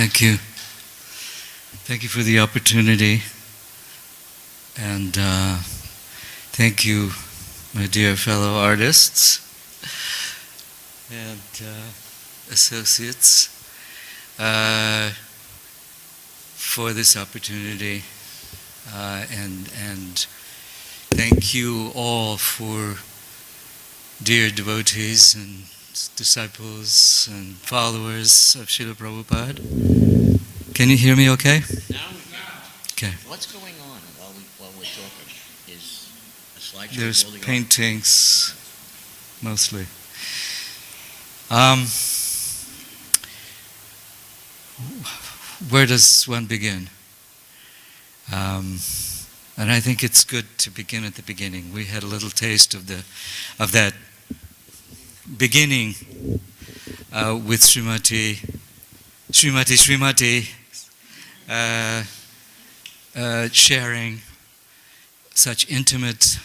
Thank you. Thank you for the opportunity. And thank you, my dear fellow artists and associates, for this opportunity. And thank you all for dear devotees and disciples and followers of Srila Prabhupada. Can you hear me okay? Now. Okay. What's going on while we're talking? Is a slideshow There's building up? paintings, mostly. Where does one begin? And I think it's good to begin at the beginning. We had a little taste of that beginning with Srimati, sharing such intimate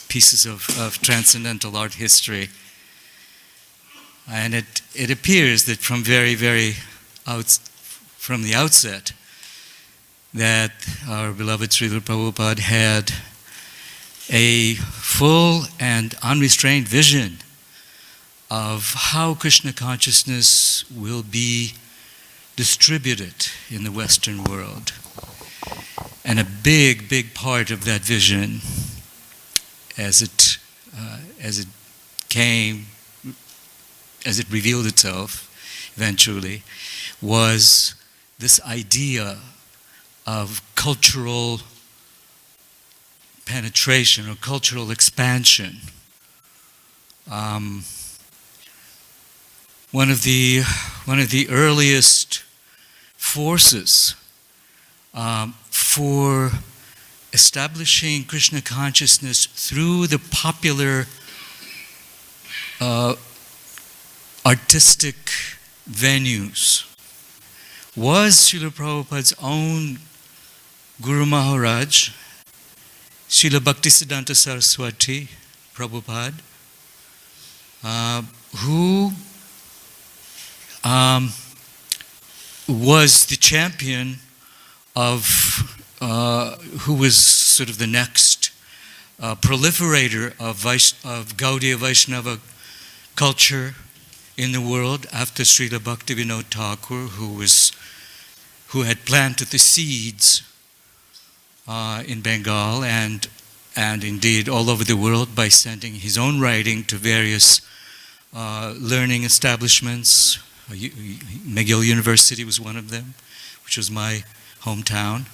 pieces of transcendental art history. And it appears that from from the outset, that our beloved Srila Prabhupada had a full and unrestrained vision of how Krishna consciousness will be distributed in the Western world. And a big part of that vision, as it revealed itself eventually, was this idea of cultural penetration or cultural expansion. One of the earliest forces for establishing Krishna consciousness through the popular artistic venues was Srila Prabhupada's own Guru Maharaj, Srila Bhaktisiddhanta Saraswati Prabhupada, who was the champion of, who was sort of the next proliferator of Gaudiya Vaishnava culture in the world after Srila Bhaktivinoda Thakur, who had planted the seeds in Bengal and indeed all over the world by sending his own writing to various learning establishments. McGill University was one of them, which was my hometown.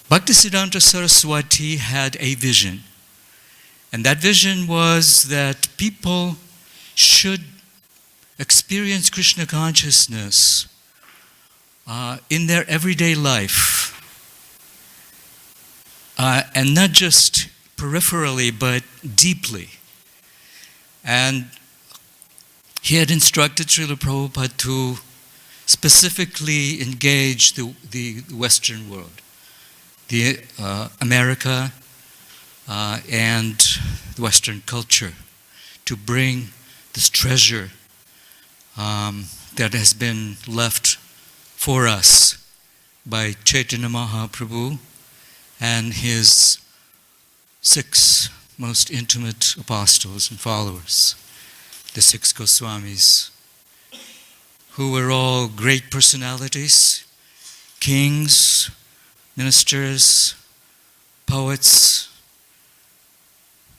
Bhaktisiddhanta Saraswati had a vision, and that vision was that people should experience Krishna consciousness in their everyday life, and not just peripherally but deeply. And he had instructed Srila Prabhupada to specifically engage the Western world, the America and the Western culture, to bring this treasure that has been left for us by Chaitanya Mahaprabhu and his 6 most intimate apostles and followers, the 6 Goswamis, who were all great personalities, kings, ministers, poets,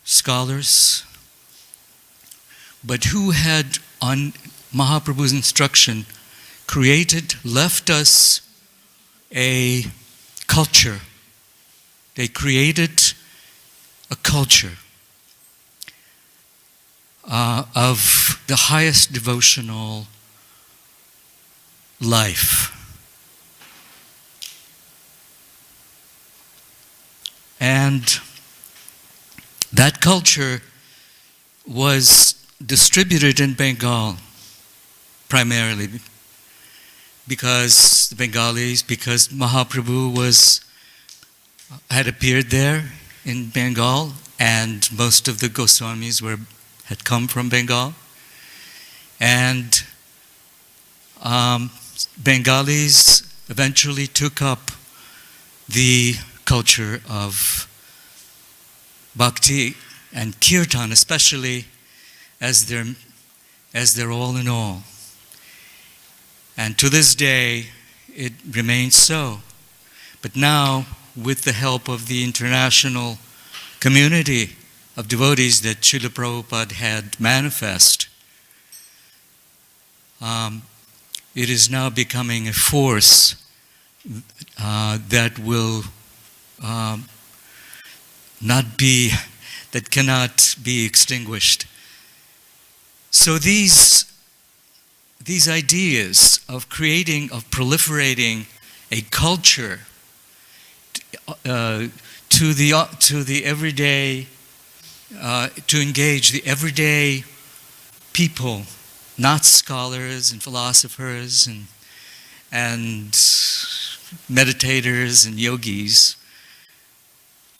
scholars, but who had, on Mahaprabhu's instruction, left us a culture. They created a culture of the highest devotional life. And that culture was distributed in Bengal primarily because the Bengalis, because Mahaprabhu had appeared there in Bengal, and most of the Goswamis had come from Bengal. And Bengalis eventually took up the culture of bhakti and kirtan, especially as their all in all. And to this day, it remains so. But now, with the help of the international community of devotees that Srila Prabhupada had manifest, it is now becoming a force that will that cannot be extinguished. So these ideas of proliferating a culture to the everyday, to engage the everyday people, not scholars and philosophers and meditators and yogis,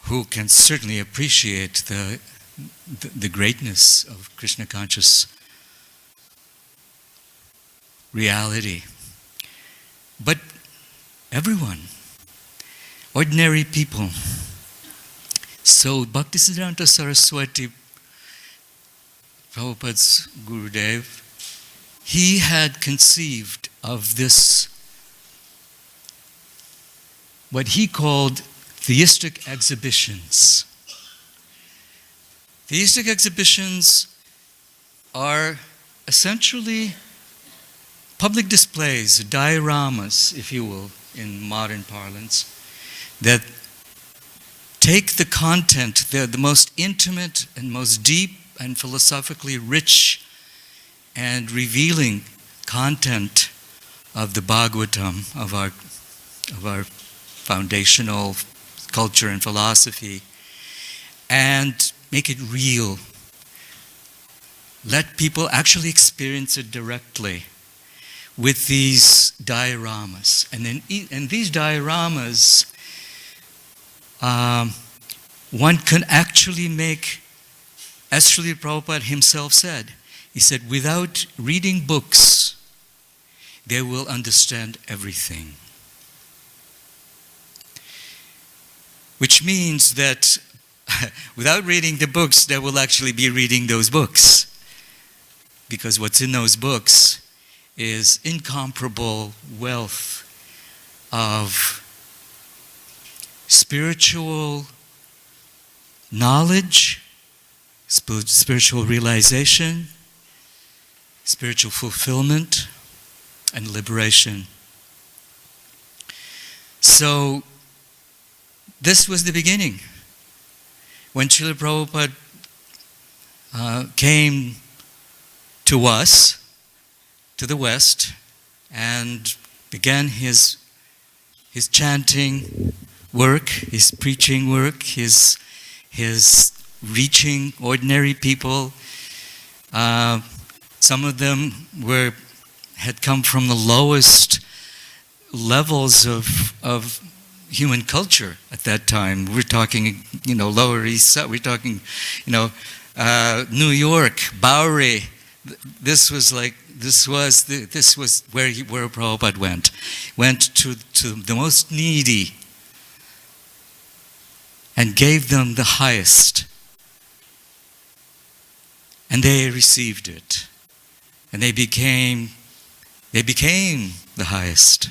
who can certainly appreciate the greatness of Krishna conscious reality. But everyone, ordinary people. So Bhaktisiddhanta Saraswati, Prabhupada's Gurudev, he had conceived of this, what he called theistic exhibitions. Theistic exhibitions are essentially public displays, dioramas, if you will, in modern parlance, that take the content, the most intimate and most deep and philosophically rich and revealing content of the Bhagavatam, of our foundational culture and philosophy, and make it real. Let people actually experience it directly with these dioramas. And in these dioramas, one can actually make, as Srila Prabhupada himself said, he said, without reading books, they will understand everything. Which means that without reading the books, they will actually be reading those books. Because what's in those books is incomparable wealth of spiritual knowledge, spiritual realization, spiritual fulfillment, and liberation. So, this was the beginning. When Srila Prabhupada came to us, to the West, and began his chanting work, his preaching work, his reaching ordinary people. Some of them had come from the lowest levels of human culture at that time. We're talking, Lower East Side. We're talking, New York, Bowery. This was where Prabhupada went to the most needy and gave them the highest, and they received it, and they became the highest.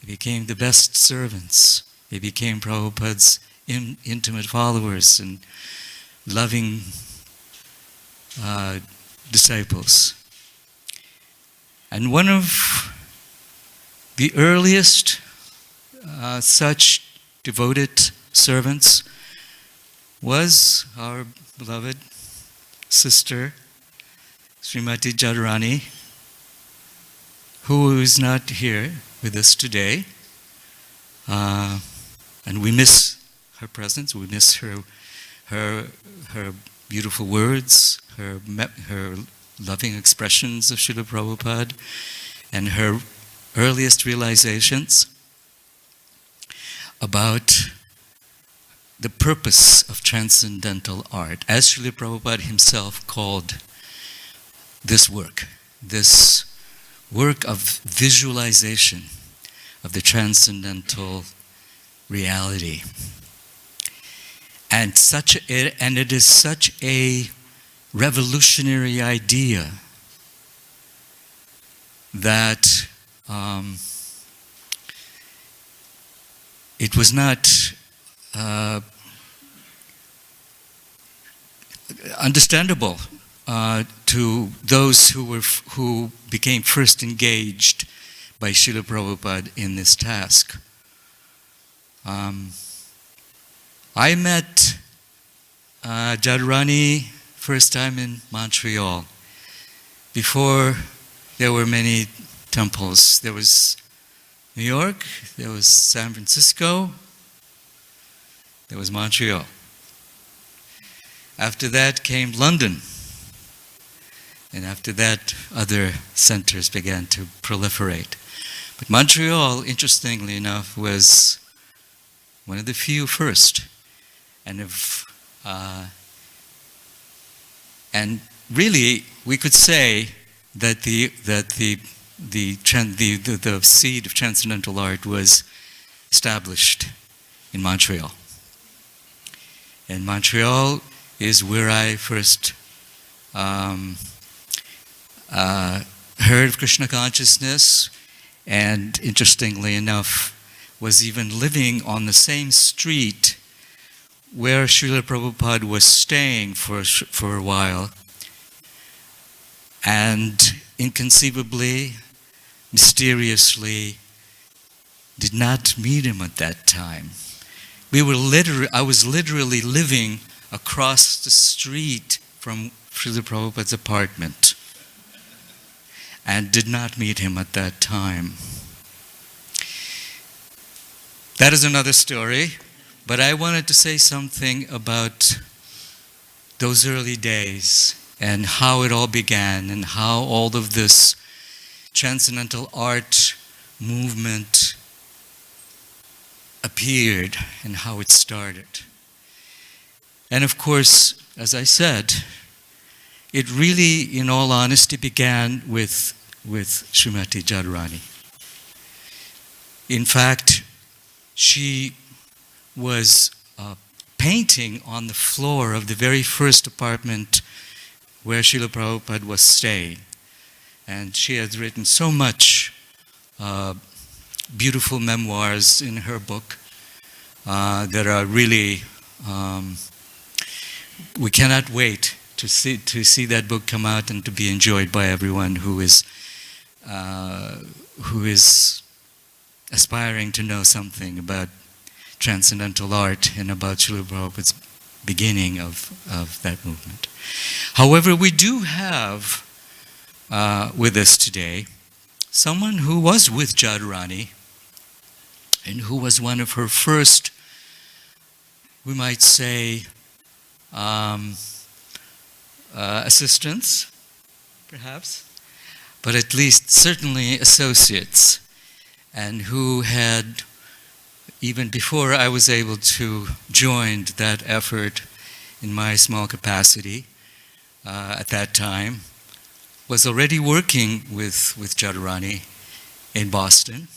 They became the best servants. They became Prabhupada's intimate followers and loving disciples. And one of the earliest such devoted servants was our beloved sister, Srimati Jadurani, who is not here with us today. And we miss her presence, we miss her beautiful words, her loving expressions of Srila Prabhupada, and her earliest realizations about the purpose of transcendental art, as Srila Prabhupada himself called this work. this work of visualization of the transcendental reality. And it is such a revolutionary idea that it was not understandable to those who became first engaged by Srila Prabhupada in this task. I met Jadurani first time in Montreal. Before there were many temples. There was New York, there was San Francisco, there was Montreal. After that came London. And after that, other centers began to proliferate. But Montreal, interestingly enough, was one of the few first. And really, we could say that the seed of transcendental art was established in Montreal. And Montreal is where I first heard of Krishna consciousness, and interestingly enough, was even living on the same street where Srila Prabhupada was staying for a while, and inconceivably, mysteriously, did not meet him at that time. I was literally living across the street from Srila Prabhupada's apartment, and did not meet him at that time. That is another story, but I wanted to say something about those early days and how it all began and how all of this transcendental art movement appeared and how it started. And of course, as I said, it really, in all honesty, began with Srimati Jadurani. In fact, she was painting on the floor of the very first apartment where Srila Prabhupada was staying. And she has written so much beautiful memoirs in her book that are really, we cannot wait to see that book come out and to be enjoyed by everyone who is aspiring to know something about transcendental art and about Srila Prabhupada's beginning of that movement. However, we do have with us today someone who was with Jadurani and who was one of her first, we might say, assistants, perhaps, but at least certainly associates, and who had, even before I was able to join that effort in my small capacity at that time, was already working with Jadurani in Boston,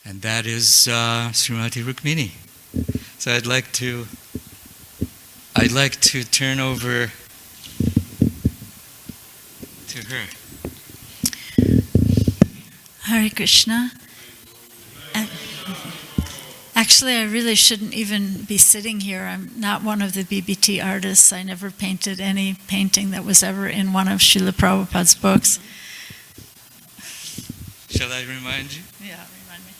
and that is Srimati Rukmini. So I'd like to turn over to her. Hare Krishna. Actually, I really shouldn't even be sitting here. I'm not one of the BBT artists. I never painted any painting that was ever in one of Srila Prabhupada's books. Shall I remind you? Yeah, remind me.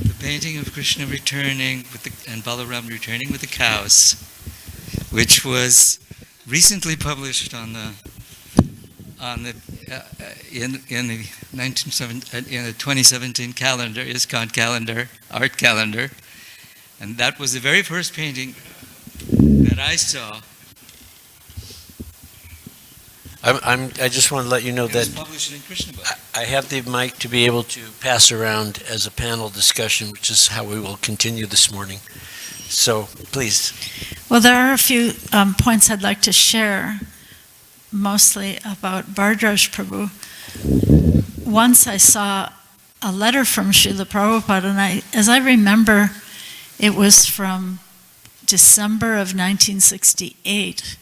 The painting of Krishna returning and Balaram returning with the cows, which was recently published in the 2017 calendar, ISKCON calendar, art calendar, and that was the very first painting that I saw. I just want to let you know It was that published in Krishna book. I have the mic to be able to pass around as a panel discussion, which is how we will continue this morning. So, please. Well, there are a few points I'd like to share. mostly about Bhardraj Prabhu. Once I saw a letter from Srila Prabhupada, and as I remember, it was from December of 1968.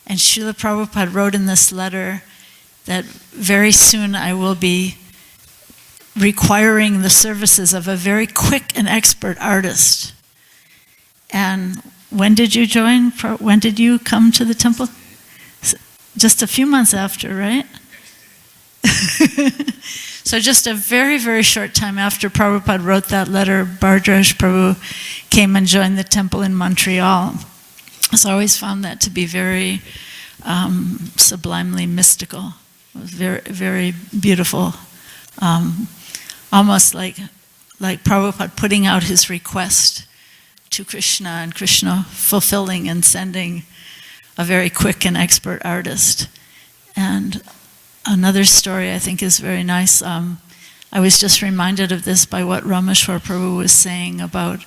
And Srila Prabhupada wrote in this letter that very soon I will be requiring the services of a very quick and expert artist. And when did you join? When did you come to the temple? Just a few months after, right? So just a very, very short time after Prabhupada wrote that letter, Bhardraj Prabhu came and joined the temple in Montreal. So I always found that to be very sublimely mystical. It was very, very beautiful. Almost like Prabhupada putting out his request to Krishna and Krishna fulfilling and sending a very quick and expert artist. And another story I think is very nice. I was just reminded of this by what Rameshwar Prabhu was saying about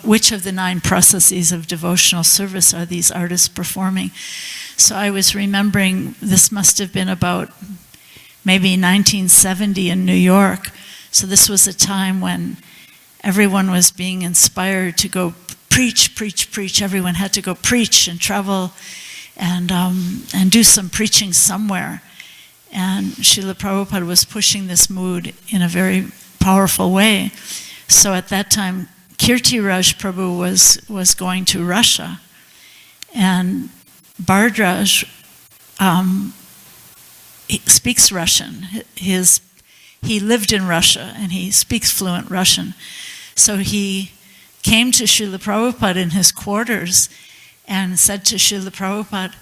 which of the 9 processes of devotional service are these artists performing. So I was remembering this must have been about maybe 1970 in New York. So this was a time when everyone was being inspired to go preach, preach, preach. Everyone had to go preach and travel and do some preaching somewhere. And Srila Prabhupada was pushing this mood in a very powerful way. So at that time, Kirtiraj Prabhu was going to Russia. And Bhardraj he speaks Russian. He lived in Russia and he speaks fluent Russian. So he came to Srila Prabhupada in his quarters and said to Srila Prabhupada,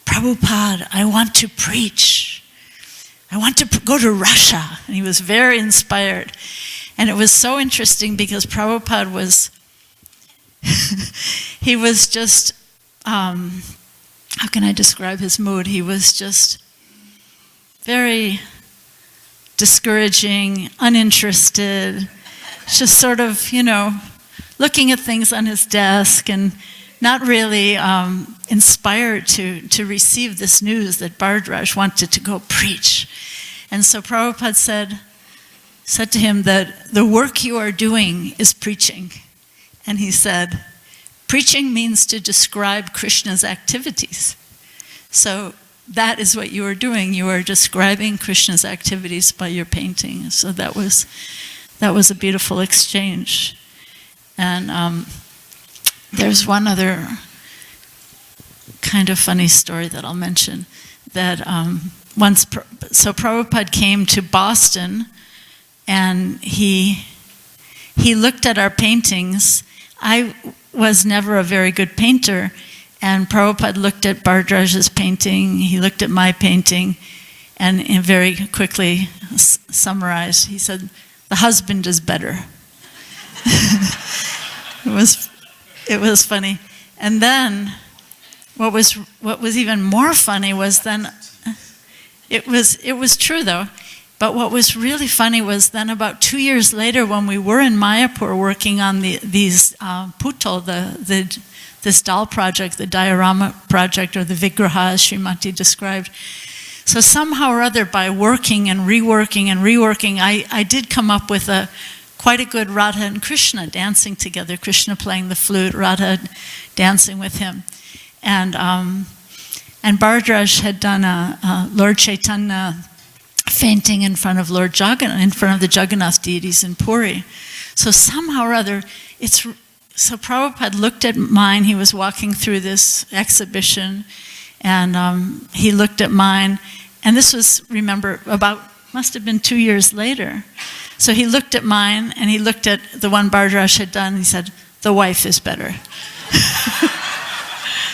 Prabhupada, I want to preach. I want to go to Russia. And he was very inspired. And it was so interesting because Prabhupada was, he was just, how can I describe his mood? He was just very discouraging, uninterested, just sort of, looking at things on his desk and not really inspired to receive this news that Bhardraj wanted to go preach. And so Prabhupada said to him that the work you are doing is preaching. And he said, preaching means to describe Krishna's activities. So that is what you are doing. You are describing Krishna's activities by your painting. So that was a beautiful exchange. And there's one other kind of funny story that I'll mention. That so Prabhupada came to Boston, and he looked at our paintings. I was never a very good painter, and Prabhupada looked at Bhardraj's painting, he looked at my painting, and very quickly summarized. He said, the husband is better. It was funny. And then what was even more funny was then, it was true though, but what was really funny was then about 2 years later when we were in Mayapur working on these putal, this doll project, the diorama project, or the vigraha as Srimati described. So somehow or other, by working and reworking, I did come up with quite a good Radha and Krishna dancing together, Krishna playing the flute, Radha dancing with him. And Bhardraj had done a Lord Chaitanya fainting in front of Lord Jagannath, in front of the Jagannath deities in Puri. So somehow or other, so Prabhupada looked at mine. He was walking through this exhibition, and he looked at mine. And this was, remember, must have been 2 years later. So he looked at mine, and he looked at the one Bhardraj had done, and he said, the wife is better.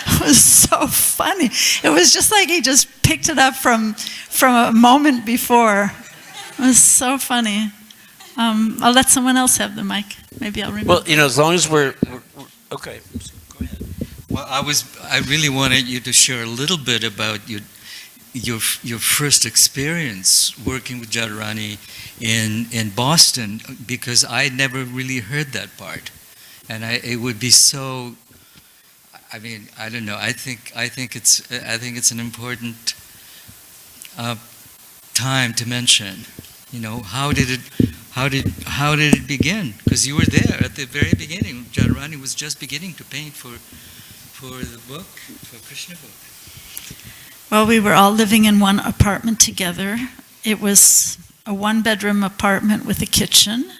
It was so funny. It was just like he just picked it up from a moment before. It was so funny. I'll let someone else have the mic. Maybe I'll remember. Well, as long as we're okay. Go ahead. Well, I really wanted you to share a little bit about your first experience working with Jadharani in Boston, because I never really heard that part, and it would be so. I mean, I don't know. I think it's an important time to mention. How did it begin? Because you were there at the very beginning. Jadharani was just beginning to paint for the book, for Krishna book. Well, we were all living in one apartment together. It was a one-bedroom apartment with a kitchen,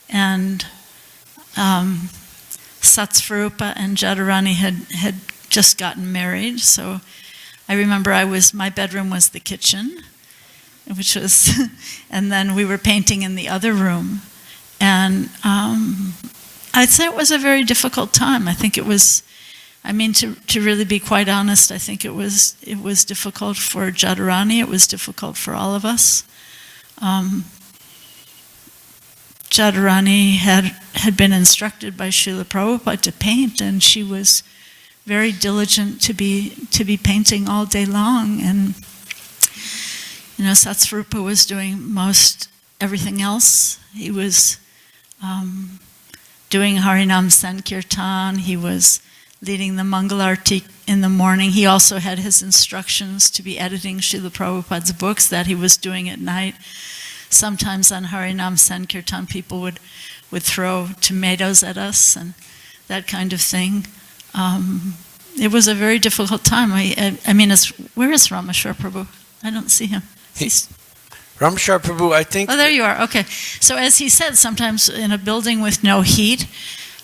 and Satsvarupa and Jadharani had just gotten married. So I remember my bedroom was the kitchen, which was, and then we were painting in the other room. And I'd say it was a very difficult time. I think it was, to really be quite honest, I think it was difficult for Jadharani, it was difficult for all of us. Jadharani had been instructed by Srila Prabhupada to paint, and she was very diligent to be painting all day long. And Satsvarupa was doing most everything else. He was doing Harinam Sankirtan. He was leading the Mangalarti in the morning. He also had his instructions to be editing Srila Prabhupada's books that he was doing at night. Sometimes on Harinam Sankirtan, people would throw tomatoes at us and that kind of thing. It was a very difficult time. Where is Rameshwar Prabhu? I don't see him. Rameshwar Prabhu, I think... Oh, there you are. Okay. So as he said, sometimes in a building with no heat,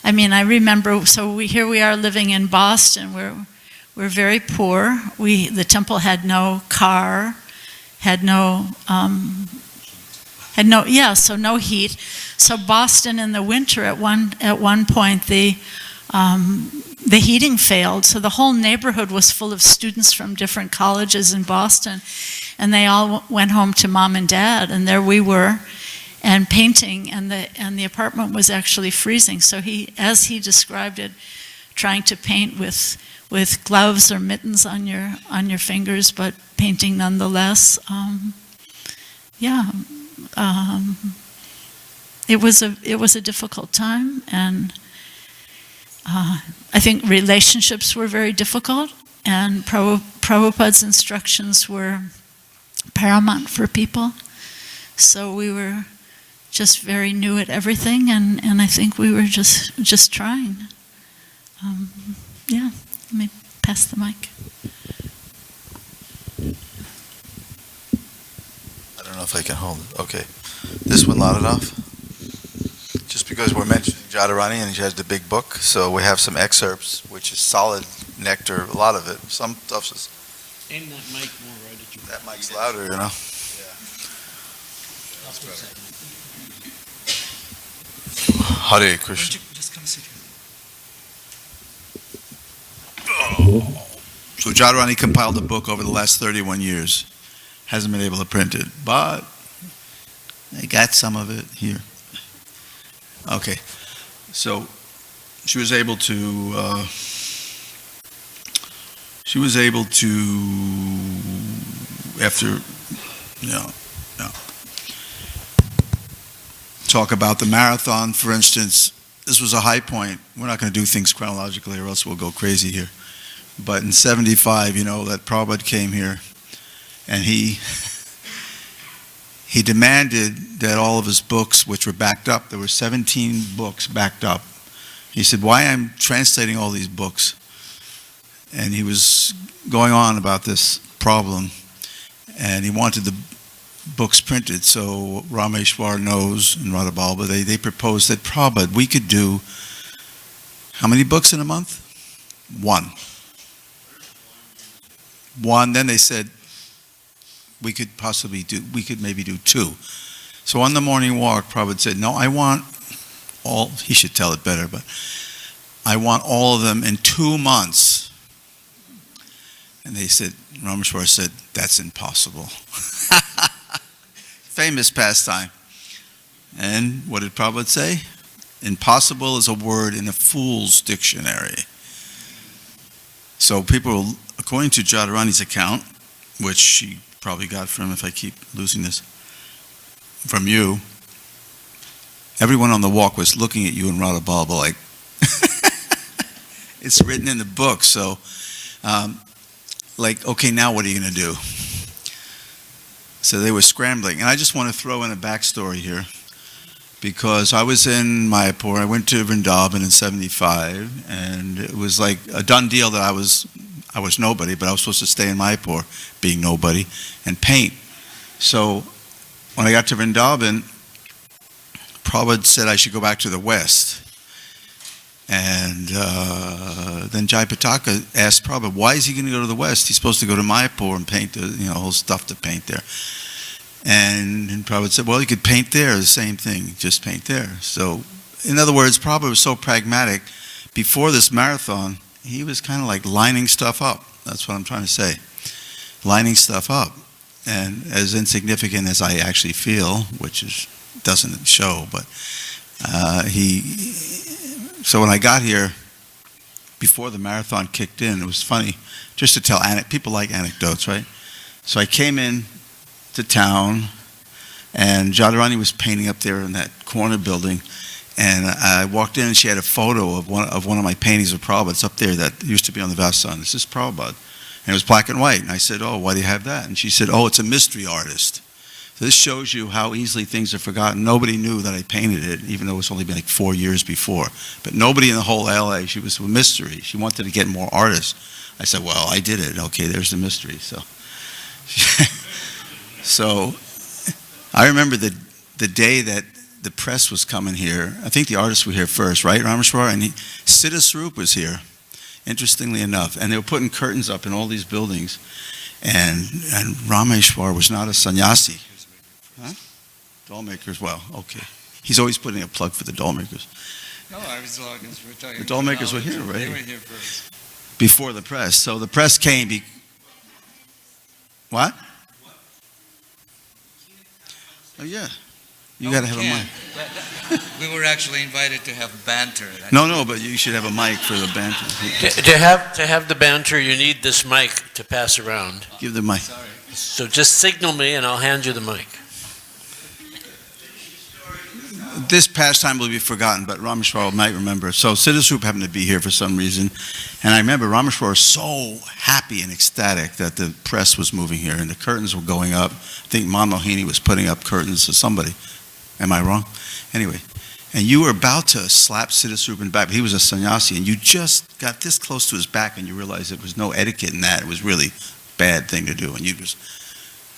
I remember, here we are living in Boston. We're very poor. The temple had no car, no heat. So Boston in the winter, at one point, the heating failed. So the whole neighborhood was full of students from different colleges in Boston, and they all went home to mom and dad, and there we were, and painting, and the apartment was actually freezing. So as he described it, trying to paint with gloves or mittens on your fingers, but painting nonetheless. It was a difficult time, and I think relationships were very difficult, and Prabhupada's instructions were paramount for people. So we were just very new at everything, and I think we were just trying. Let me pass the mic. I don't know if I can hold it. Okay. This one loud enough? Just because we're mentioning Jadharani and she has the big book, so we have some excerpts, which is solid nectar, a lot of it. Some stuff is... Aim that mic more right at you. That mic's louder, you know? Hare Krishna. Just come sit here. So Jadharani compiled a book over the last 31 years. Hasn't been able to print it, but I got some of it here. Okay, so she was able to after talk about the marathon, for instance. This was a high point. We're not going to do things chronologically or else we'll go crazy here. But in 75, that Prabhupada came here, and he demanded that all of his books, which were backed up, there were 17 books backed up. He said, why I'm translating all these books? And he was going on about this problem, and he wanted the books printed. So Rameshwar knows and Radha they proposed that Prabhupada, we could do how many books in a month? One. Then they said we could maybe do two. So on the morning walk, Prabhupada said, no, I want all, he should tell it better, but I want all of them in 2 months. And they said, Rameshwar said, that's impossible. Famous pastime. And what did Prabhupada say? Impossible is a word in a fool's dictionary. So people, according to Jadharani's account, which she probably got from, if I keep losing this, from you, everyone on the walk was looking at you and Radha Baba like, it's written in the book. So, okay, now what are you going to do? So they were scrambling. And I just want to throw in a backstory here, because I was in Mayapur. I went to Vrindavan in 75, and it was like a done deal that I was nobody, but I was supposed to stay in Mayapur, being nobody, and paint. So when I got to Vrindavan, Prabhupada said I should go back to the West. And then Jayapataka asked Prabhupada, why is he going to go to the West? He's supposed to go to Mayapur and paint the whole stuff to paint there. And Prabhupada said, well, you could paint there, the same thing, just paint there. So, in other words, Prabhupada was so pragmatic. Before this marathon, he was kind of like lining stuff up. That's what I'm trying to say. Lining stuff up. And as insignificant as I actually feel, which doesn't show, but so when I got here, before the marathon kicked in, it was funny, just to tell, people like anecdotes, right? So I came in to town, and Jadharani was painting up there in that corner building, and I walked in, and she had a photo of one of my paintings of Prabhupada. It's up there that used to be on the Vasan. This is Prabhupada. And it was black and white. And I said, oh, why do you have that? And she said, oh, it's a mystery artist. So this shows you how easily things are forgotten. Nobody knew that I painted it, even though it was only been like 4 years before. But nobody in the whole LA, she was a mystery. She wanted to get more artists. I said, well, I did it. Okay, there's the mystery. So, so I remember the day that the press was coming here. I think the artists were here first, right, Rameshwar? And Siddha Swarup was here, interestingly enough. And they were putting curtains up in all these buildings. And Rameshwar was not a sannyasi. Huh? Doll makers, well, okay. He's always putting a plug for the doll makers. No, I was we're talking. The doll makers were here, right? They were here first. Before the press. So the press came. What? Oh, yeah. You got to have a mic. We were actually invited to have banter. No, but you should have a mic for the banter. To have the banter, you need this mic to pass around. Give the mic. Sorry. So just signal me, and I'll hand you the mic. This pastime will be forgotten, but Rameshwar might remember. So Siddha Swarup happened to be here for some reason, and I remember Rameshwar was so happy and ecstatic that the press was moving here and the curtains were going up. I think Manmohini was putting up curtains to somebody. Am I wrong? Anyway, and you were about to slap Siddha Swarup in the back, but he was a sannyasi, and you just got this close to his back, and you realized there was no etiquette in that. It was really a bad thing to do, and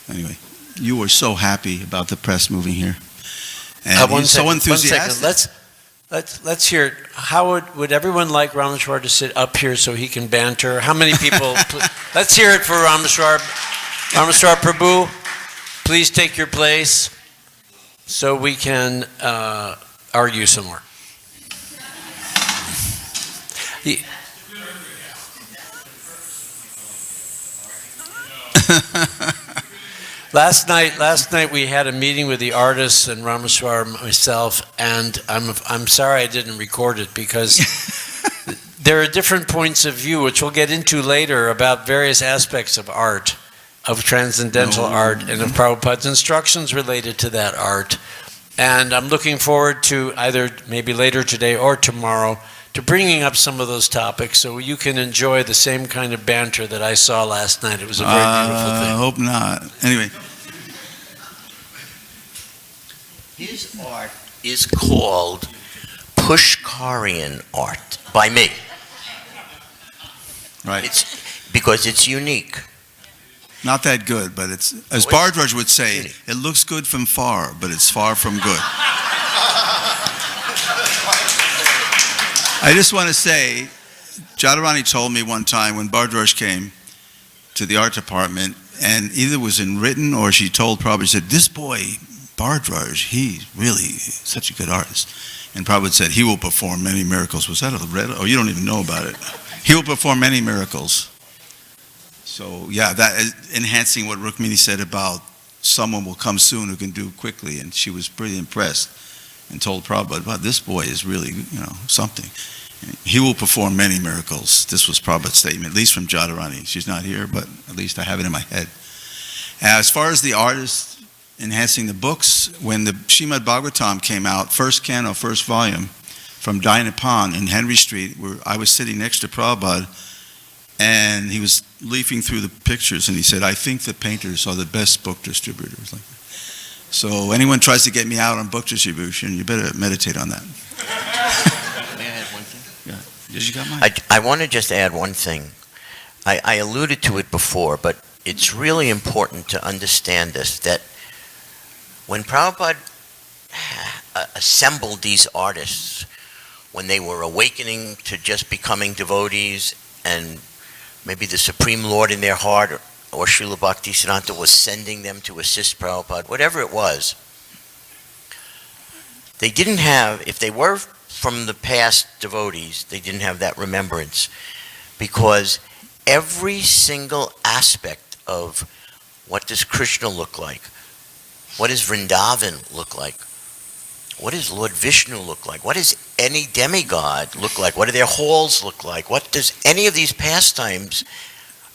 anyway, you were so happy about the press moving here. And he's so enthusiastic. 1 second. Let's hear it. How would everyone like Rameshwar to sit up here so he can banter? How many people? Let's hear it for Rameshwar. Rameshwar Prabhu, please take your place so we can argue some more. Last night we had a meeting with the artists and Rameshwar, myself, and I'm sorry I didn't record it because there are different points of view, which we'll get into later, about various aspects of art, of transcendental art, and of Prabhupada's instructions related to that art. And I'm looking forward to either maybe later today or tomorrow to bringing up some of those topics so you can enjoy the same kind of banter that I saw last night. It was a very beautiful thing. I hope not. Anyway. His art is called Pushkarian art by me. Right. Because it's unique. Not that good, but it's, as Bhardraj would say, it looks good from far, but it's far from good. I just want to say, Jadharani told me one time when Bhardraj came to the art department, and either it was in written or she told Prabhupada, she said, this boy, Bhardraj, he's really such a good artist. And Prabhupada said, he will perform many miracles. Was that a red? Oh, you don't even know about it. He will perform many miracles. So, yeah, that is enhancing what Rukmini said about someone will come soon who can do quickly. And she was pretty impressed and told Prabhupada, well, this boy is really, something. He will perform many miracles. This was Prabhupada's statement, at least from Jadharani. She's not here, but at least I have it in my head. As far as the artists enhancing the books, when the Srimad Bhagavatam came out, first canto, first volume, from Dynapan in Henry Street, where I was sitting next to Prabhupada, and he was leafing through the pictures, and he said, "I think the painters are the best book distributors." Like that. So anyone tries to get me out on book distribution, you better meditate on that. May I add one thing? Yeah. Did you got mine? I want to just add one thing. I alluded to it before, but it's really important to understand this, that when Prabhupada assembled these artists, when they were awakening to just becoming devotees, and maybe the Supreme Lord in their heart, or Srila Bhaktisiddhanta was sending them to assist Prabhupada, whatever it was, they didn't have, if they were from the past devotees, they didn't have that remembrance, because every single aspect of what does Krishna look like, what does Vrindavan look like, what does Lord Vishnu look like, what does any demigod look like, what do their halls look like, what does any of these pastimes,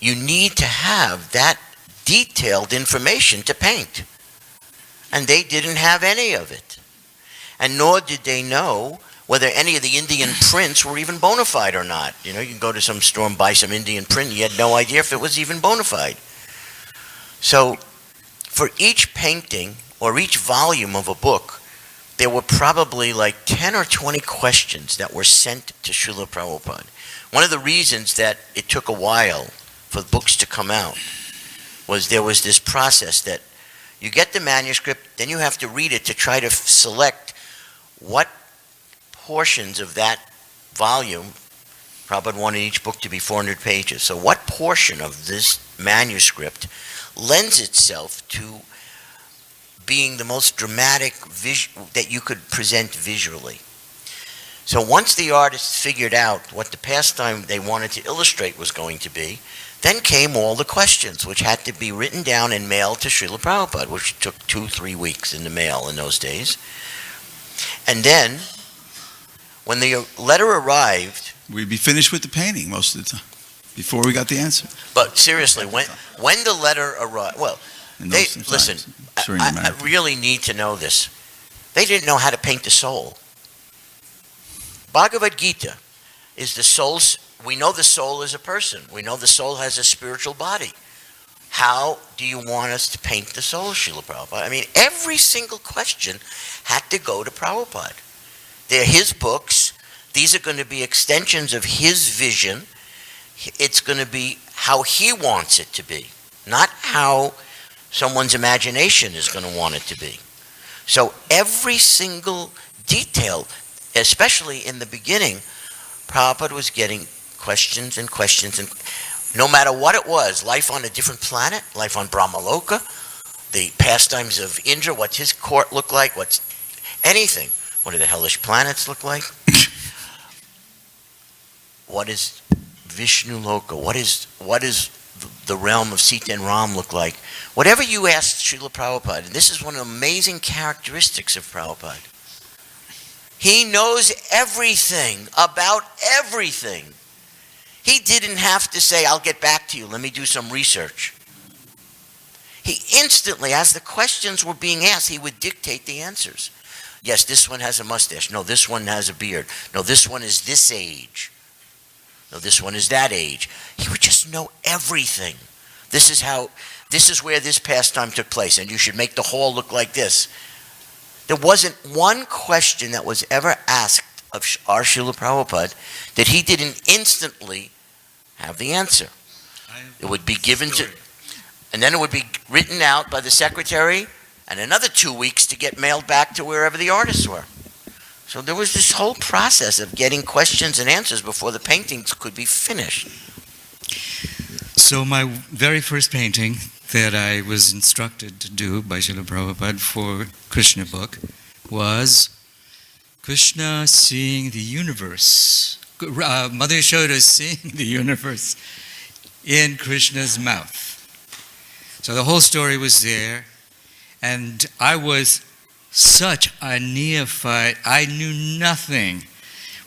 you need to have that detailed information to paint. And they didn't have any of it. And nor did they know whether any of the Indian prints were even bona fide or not. You know, you can go to some store and buy some Indian print, and you had no idea if it was even bona fide. So, for each painting, or each volume of a book, there were probably like 10 or 20 questions that were sent to Srila Prabhupada. One of the reasons that it took a while for books to come out was there was this process that you get the manuscript, then you have to read it to try to select what portions of that volume. Prabhupada wanted each book to be 400 pages. So what portion of this manuscript lends itself to being the most dramatic that you could present visually? So once the artists figured out what the pastime they wanted to illustrate was going to be, then came all the questions, which had to be written down and mailed to Srila Prabhupada, which took 2-3 weeks in the mail in those days. And then, when the letter arrived... We'd be finished with the painting most of the time, before we got the answer. But seriously, when the letter arrived... Well, listen, I really need to know this. They didn't know how to paint the soul. Bhagavad Gita is the soul's... We know the soul is a person. We know the soul has a spiritual body. How do you want us to paint the soul, Srila Prabhupada? I mean, every single question had to go to Prabhupada. They're his books. These are going to be extensions of his vision. It's going to be how he wants it to be, not how someone's imagination is going to want it to be. So every single detail, especially in the beginning, Prabhupada was getting questions and questions, and no matter what it was, life on a different planet, life on Brahmaloka, the pastimes of Indra, what his court looked like, what's anything. What do the hellish planets look like? What is Vishnu Loka? What is the realm of Sita and Ram look like? Whatever you asked Srila Prabhupada, and this is one of the amazing characteristics of Prabhupada. He knows everything about everything. He didn't have to say, I'll get back to you, let me do some research. He instantly, as the questions were being asked, he would dictate the answers. Yes, this one has a mustache. No, this one has a beard. No, this one is this age. No, this one is that age. He would just know everything. This is where this pastime took place, and you should make the hall look like this. There wasn't one question that was ever asked of our Srila Prabhupada that he didn't instantly have the answer. It would be given to, and then it would be written out by the secretary, and another 2 weeks to get mailed back to wherever the artists were. So there was this whole process of getting questions and answers before the paintings could be finished. So my very first painting that I was instructed to do by Srila Prabhupada for Krishna book was Krishna seeing the universe. Mother Yashoda seeing the universe in Krishna's mouth. So the whole story was there, and I was such a neophyte. I knew nothing.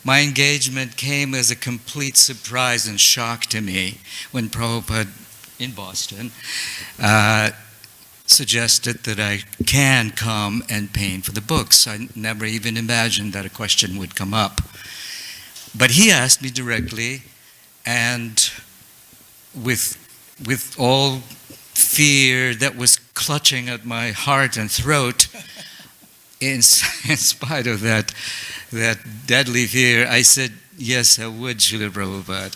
My engagement came as a complete surprise and shock to me when Prabhupada in Boston suggested that I can come and paint for the books. I never even imagined that a question would come up. But he asked me directly, and with all fear that was clutching at my heart and throat, in spite of that deadly fear, I said, yes, I would, Srila Prabhupada.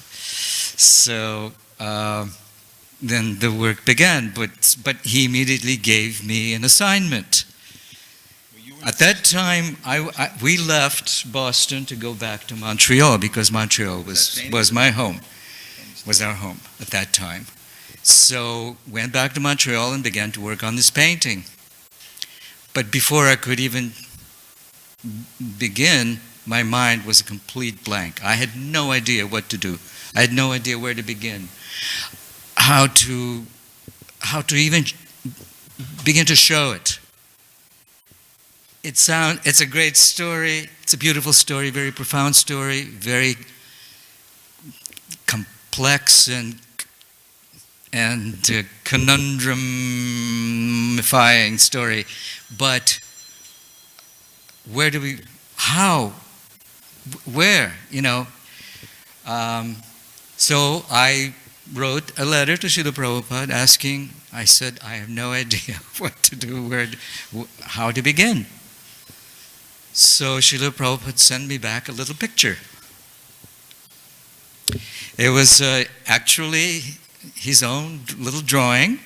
So then the work began, but he immediately gave me an assignment. At that time, we left Boston to go back to Montreal because Montreal was my home, was our home at that time. So went back to Montreal and began to work on this painting. But before I could even begin, my mind was a complete blank. I had no idea what to do. I had no idea where to begin, how to even begin to show it. It's a great story. It's a beautiful story, very profound story, very complex and conundrumifying story. But where do we? How? Where? So I wrote a letter to Srila Prabhupada asking. I said, I have no idea what to do, how to begin. So Srila Prabhupada sent me back a little picture. It was actually his own little drawing.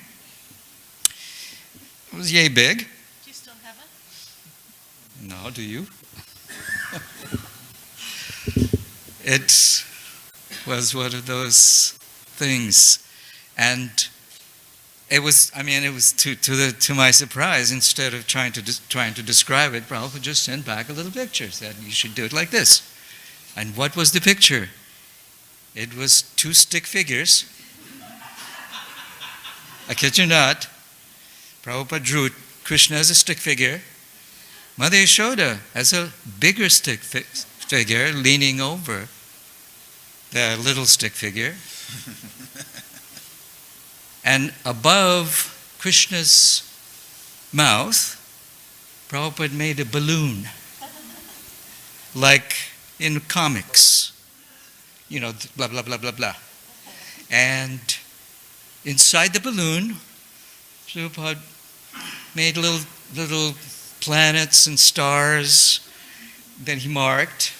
It was yay big. Do you still have it? No, do you? It was one of those things. And it was to my surprise, instead of trying to describe it, Prabhupada just sent back a little picture, said you should do it like this. And what was the picture? It was 2 stick figures. I kid you not. Prabhupada drew Krishna as a stick figure, Mother Yashoda as a bigger stick figure leaning over the little stick figure. And above Krishna's mouth, Prabhupada made a balloon, like in comics, blah, blah, blah, blah, blah. And inside the balloon, Prabhupada made little planets and stars that he marked,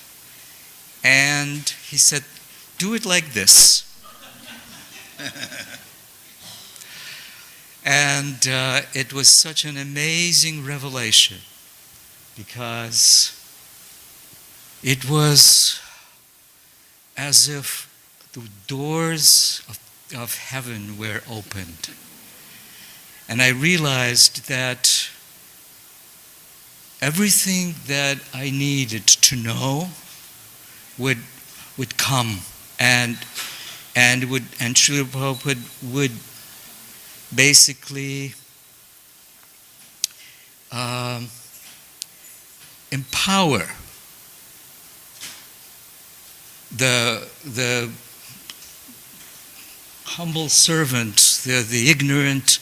and he said, do it like this. And it was such an amazing revelation, because it was as if the doors of heaven were opened. And I realized that everything that I needed to know would come, and Srila Prabhupada would basically empower the humble servant, the ignorant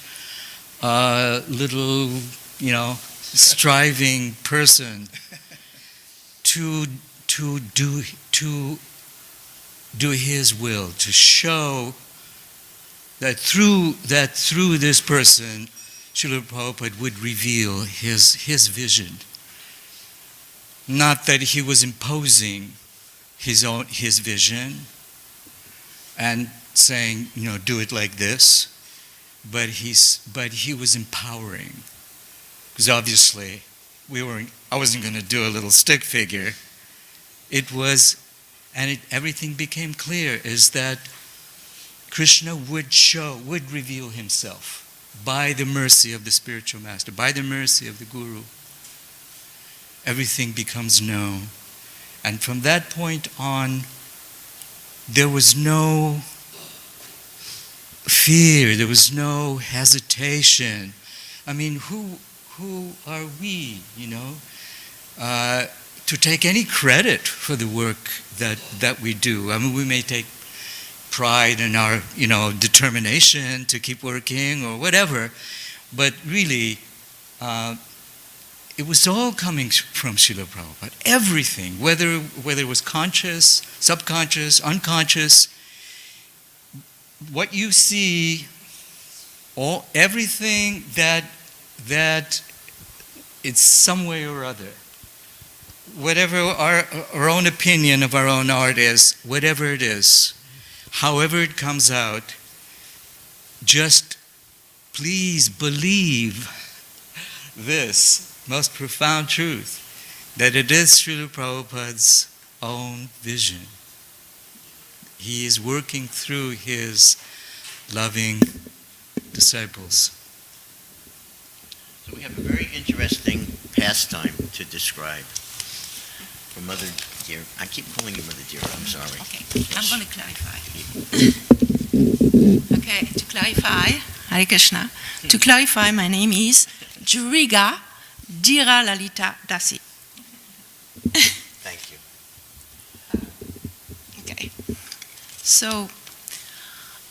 little, striving person to do his will, to show that through this person, Srila Prabhupada would reveal his vision. Not that he was imposing his vision and saying, do it like this, but he was empowering. Because obviously, I wasn't going to do a little stick figure. Everything became clear, is that Krishna would reveal himself by the mercy of the spiritual master, by the mercy of the Guru. Everything becomes known. And from that point on, there was no fear, there was no hesitation. I mean, who are we, to take any credit for the work that we do? I mean, we may take pride in our, determination to keep working or whatever, But really, it was all coming from Srila Prabhupada. Everything, whether it was conscious, subconscious, unconscious, what you see, everything that it's some way or other. Whatever our own opinion of our own art is, whatever it is, however it comes out, just please believe this most profound truth, that it is Srila Prabhupada's own vision. He is working through his loving disciples. So we have a very interesting pastime to describe from Mother Dear. I keep calling you Mother Dear, I'm sorry. Okay, Yes. I'm going to clarify. Okay, to clarify, Hare Krishna. To clarify, my name is Juriga Dira Lalita Dasi. Thank you. Okay. So,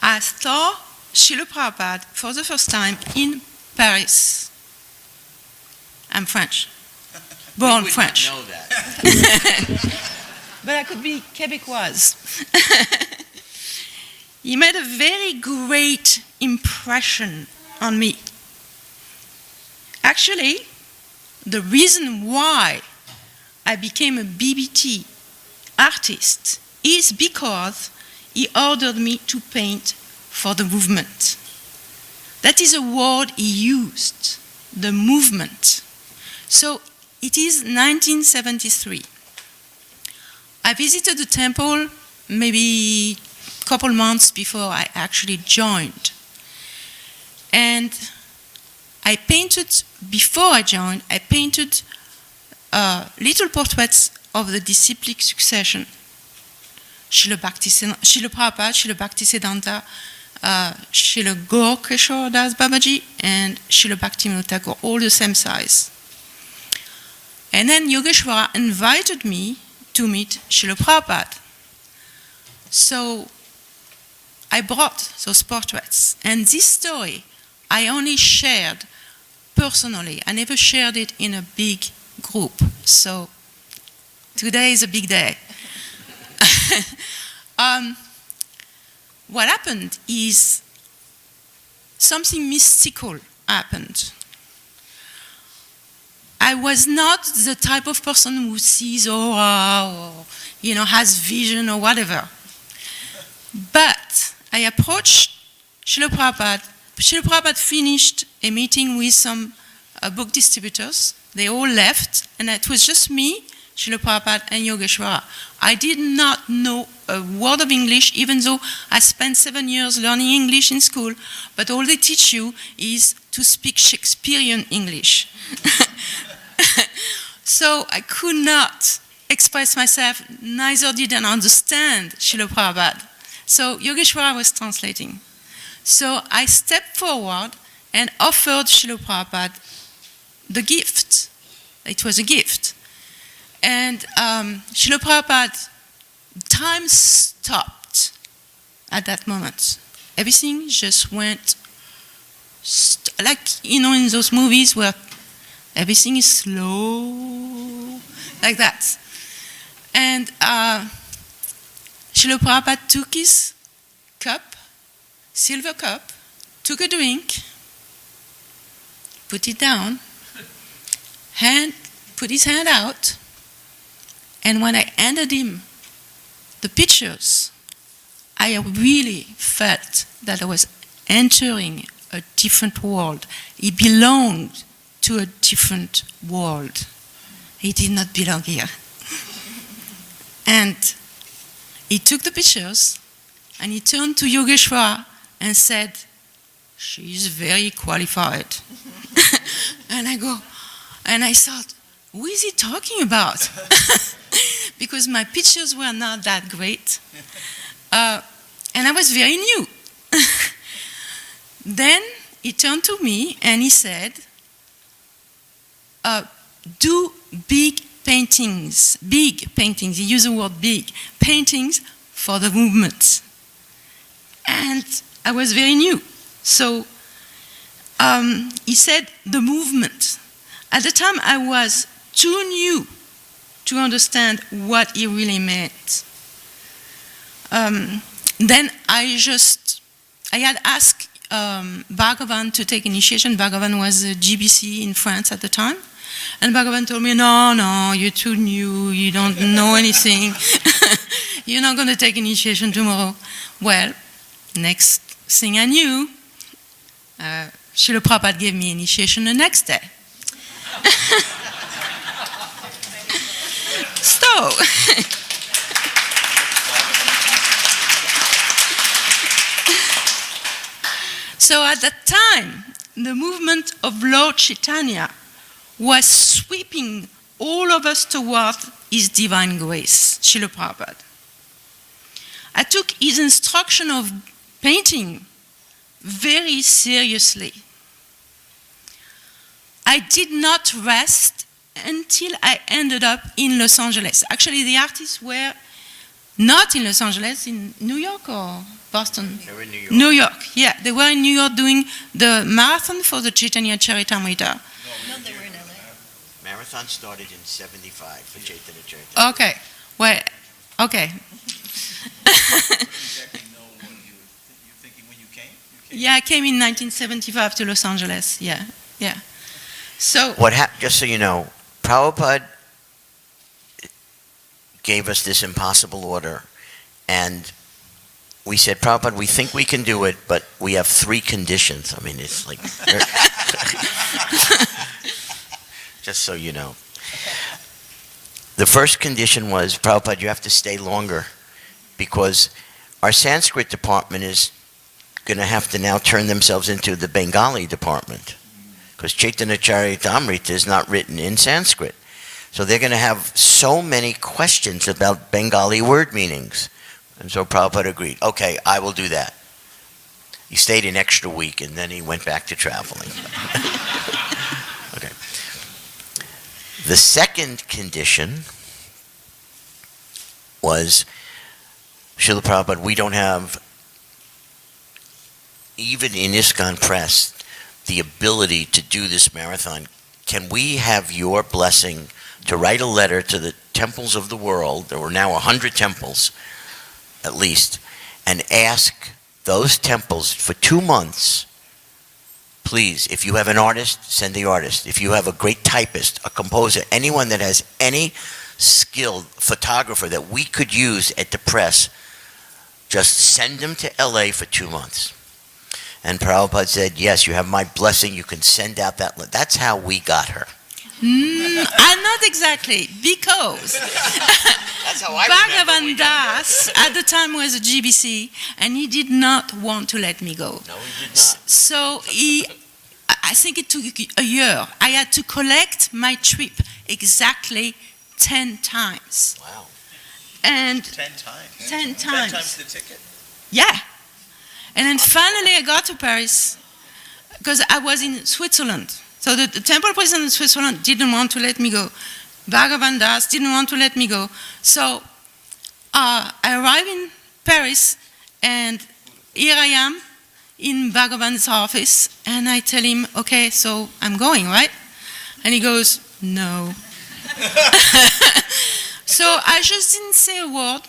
I saw Srila Prabhupada for the first time in Paris. I'm French. Born We would French. not know that. But I could be Quebecoise. He made a very great impression on me. Actually, the reason why I became a BBT artist is because he ordered me to paint for the movement. That is a word he used, the movement. So it is 1973. I visited the temple maybe a couple months before I actually joined. And I painted, before I joined, I painted little portraits of the disciplic succession. Srila Prabhupada, Srila Bhaktisiddhanta, Srila Gaur Kishore Das Babaji, and Srila Bhaktivinoda Thakur, all the same size. And then Yogeshwara invited me to meet Srila Prabhupada. So I brought those portraits. And this story I only shared personally. I never shared it in a big group. So today is a big day. What happened is something mystical happened. I was not the type of person who sees aura or, has vision or whatever. But I approached Srila Prabhupada. Srila Prabhupada finished a meeting with some book distributors. They all left, and it was just me, Srila Prabhupada, and Yogeshwara. I did not know a word of English, even though I spent 7 years learning English in school, but all they teach you is to speak Shakespearean English. So I could not express myself, neither did I understand Srila Prabhupada. So Yogeshwara was translating. So I stepped forward and offered Srila Prabhupada the gift. It was a gift. And Srila Prabhupada, time stopped at that moment. Everything just went, like, in those movies where everything is slow, like that. And Srila Prabhupada took his cup, silver cup, took a drink, put it down, put his hand out, and when I handed him the pictures, I really felt that I was entering a different world. He belonged to a different world. He did not belong here. And he took the pictures and he turned to Yogeshwara and said, "She is very qualified." And I thought, who is he talking about? Because my pictures were not that great. And I was very new. Then he turned to me and he said, do big paintings, he used the word big, paintings for the movement. And I was very new. So he said the movement. At the time, I was too new to understand what he really meant. Then I had asked Bhagavan to take initiation. Bhagavan was a GBC in France at the time. And Bhagavan told me, no, you're too new, you don't know anything. You're not going to take initiation tomorrow. Well, next thing I knew, Srila Prabhupada gave me initiation the next day. So at that time, the movement of Lord Chaitanya was sweeping all of us toward His divine grace, Srila Prabhupada. I took his instruction of painting very seriously. I did not rest until I ended up in Los Angeles. Actually, the artists were not in Los Angeles, in New York or Boston? They were in New York. New York, yeah. They were in New York doing the marathon for the Chaitanya Charitamrita. No, they were in LA. Marathon started in 75 for Chaitanya Charitamrita. Okay, well, okay. Yeah, I came in 1975 to Los Angeles, yeah. So, Just so you know, Prabhupada gave us this impossible order, and we said, Prabhupada, we think we can do it, but we have 3 conditions. I mean, it's like, just so you know. The first condition was, Prabhupada, you have to stay longer, because our Sanskrit department is going to have to now turn themselves into the Bengali department, because Chaitanya Charitamrita is not written in Sanskrit. So they're going to have so many questions about Bengali word meanings. And so Prabhupada agreed, okay, I will do that. He stayed an extra week, and then he went back to traveling. Okay. The second condition was, Srila Prabhupada, we don't have, even in ISKCON Press, the ability to do this marathon. Can we have your blessing to write a letter to the temples of the world, there were now 100 temples at least, and ask those temples for 2 months, please, if you have an artist, send the artist. If you have a great typist, a composer, anyone that has any skilled photographer that we could use at the press, just send them to LA for 2 months. And Prabhupada said, yes, you have my blessing, you can send out that letter. That's how we got her. not exactly, because That's how I Bhagavan Das at the time was a GBC, and he did not want to let me go. No, he did not. So I think it took a year. I had to collect my trip exactly 10 times. Wow. And 10 times. 10 10 times. times the ticket. Yeah. And then finally I got to Paris because I was in Switzerland. So the temple president in Switzerland didn't want to let me go. Bhagavan Das didn't want to let me go. So I arrived in Paris, and here I am in Bhagavan's office, and I tell him, okay, so I'm going, right? And he goes, no. So I just didn't say a word.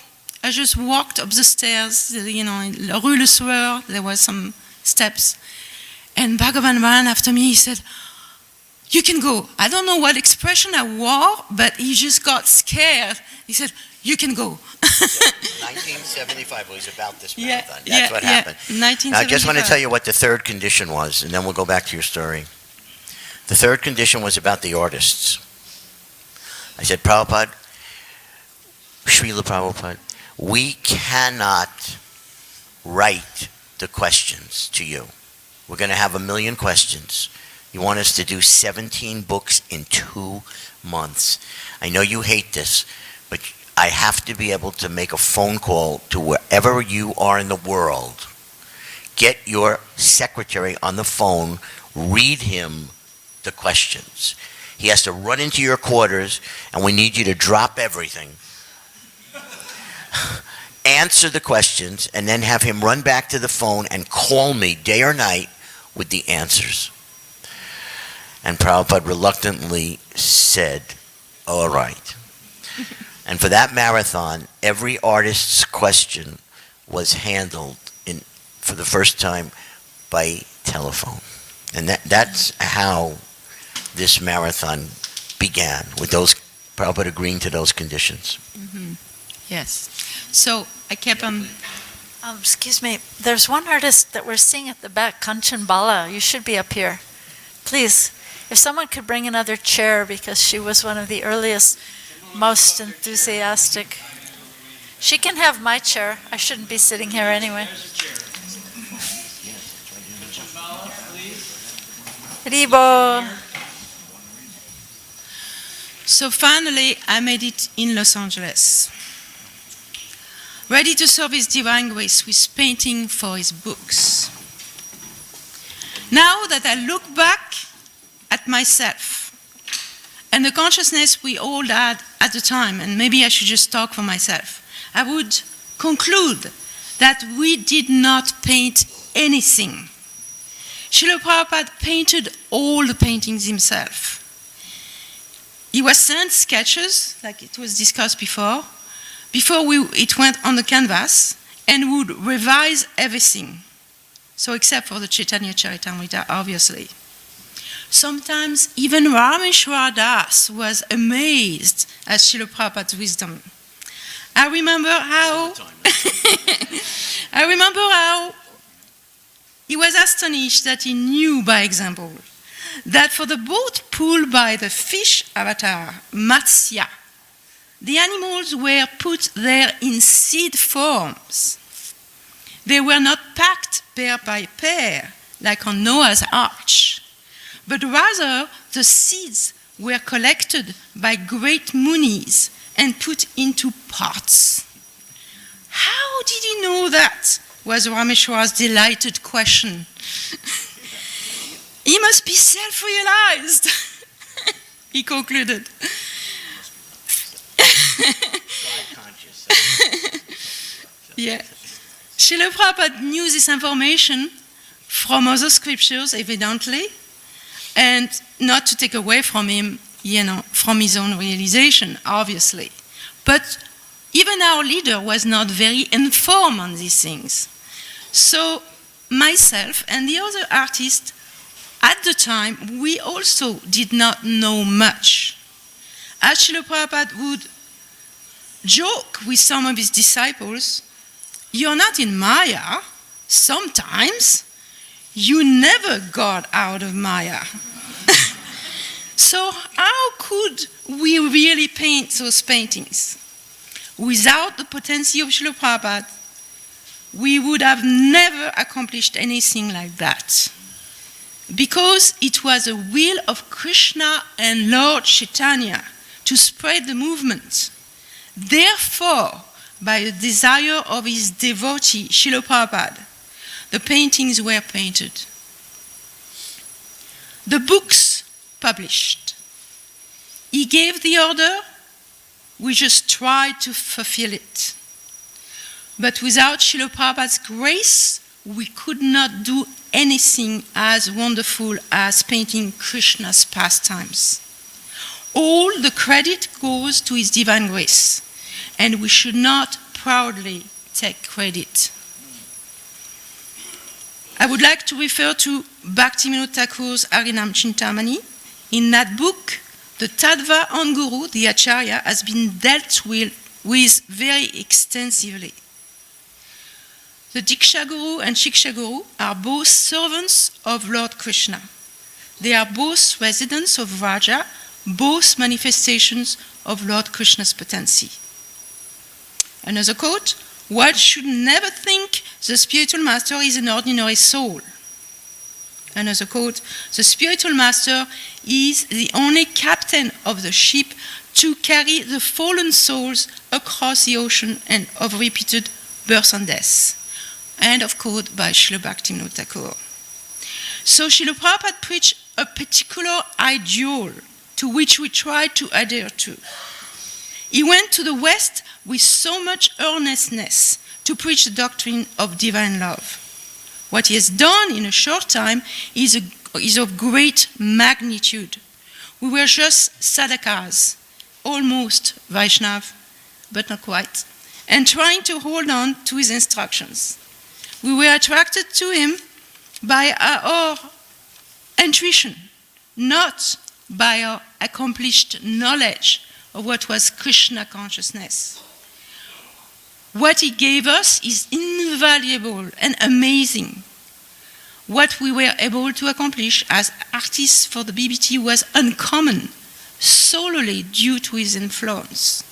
I just walked up the stairs, in Rue Le Sueur, there were some steps. And Bhagavan ran after me, he said, you can go. I don't know what expression I wore, but he just got scared. He said, you can go. 1975 was about this marathon. That's what happened. 1975. Now, I just want to tell you what the third condition was, and then we'll go back to your story. The third condition was about the artists. I said, Prabhupada, Srila Prabhupada, we cannot write the questions to you. We're going to have 1 million questions. You want us to do 17 books in 2 months. I know you hate this, but I have to be able to make a phone call to wherever you are in the world. Get your secretary on the phone, read him the questions. He has to run into your quarters, and we need you to drop everything, answer the questions, and then have him run back to the phone and call me day or night with the answers. And Prabhupada reluctantly said, all right. And for that marathon, every artist's question was handled for the first time by telephone. And that's how this marathon began, with those Prabhupada agreeing to those conditions. Mm-hmm. Yes. So I kept on. Excuse me, there's one artist that we're seeing at the back, Kanchan Bala. You should be up here. Please, if someone could bring another chair, because she was one of the earliest, most enthusiastic. She can have my chair. I shouldn't be sitting here anyway. Ribo. So finally, I made it in Los Angeles, ready to serve His Divine Grace with painting for his books. Now that I look back at myself and the consciousness we all had at the time, and maybe I should just talk for myself, I would conclude that we did not paint anything. Srila Prabhupada painted all the paintings himself. He was sent sketches, like it was discussed before it went on the canvas, and would revise everything. So except for the Chaitanya Charitamrita, obviously. Sometimes even Rameshwar Das was amazed at Srila Prabhupada's wisdom. I remember how he was astonished that he knew, by example, that for the boat pulled by the fish avatar, Matsya, the animals were put there in seed forms. They were not packed pair by pair, like on Noah's Ark, but rather the seeds were collected by great munis and put into pots. How did he know that? Was Rameshwar's delighted question. He must be self-realized, he concluded. Yeah. Srila Prabhupada knew this information from other scriptures, evidently, and not to take away from him, from his own realization, obviously. But even our leader was not very informed on these things. So myself and the other artists at the time, we also did not know much. As Srila Prabhupada would joke with some of his disciples, you're not in Maya. Sometimes you never got out of Maya. So how could we really paint those paintings? Without the potency of Srila Prabhupada, we would have never accomplished anything like that. Because it was a will of Krishna and Lord Chaitanya to spread the movement. Therefore, by the desire of his devotee, Srila Prabhupada, the paintings were painted. The books published. He gave the order, we just tried to fulfill it. But without Srila Prabhupada's grace, we could not do anything as wonderful as painting Krishna's pastimes. All the credit goes to his divine grace, and we should not proudly take credit. I would like to refer to Bhaktivinoda Thakur's Harinam Chintamani. In that book, the Tattva on Guru, the Acharya, has been dealt with very extensively. The Diksha Guru and Shiksha Guru are both servants of Lord Krishna. They are both residents of Raja, both manifestations of Lord Krishna's potency. Another quote, one should never think the spiritual master is an ordinary soul. Another quote, the spiritual master is the only captain of the ship to carry the fallen souls across the ocean and of repeated birth and death. End of quote by Srila Bhaktivinoda Thakur. So Srila Prabhupada preached a particular ideal to which we try to adhere to. He went to the West with so much earnestness to preach the doctrine of divine love. What he has done in a short time is is of great magnitude. We were just sadhakas, almost Vaishnav, but not quite, and trying to hold on to his instructions. We were attracted to him by our intuition, not by our accomplished knowledge of what was Krishna consciousness. What he gave us is invaluable and amazing. What we were able to accomplish as artists for the BBT was uncommon, solely due to his influence.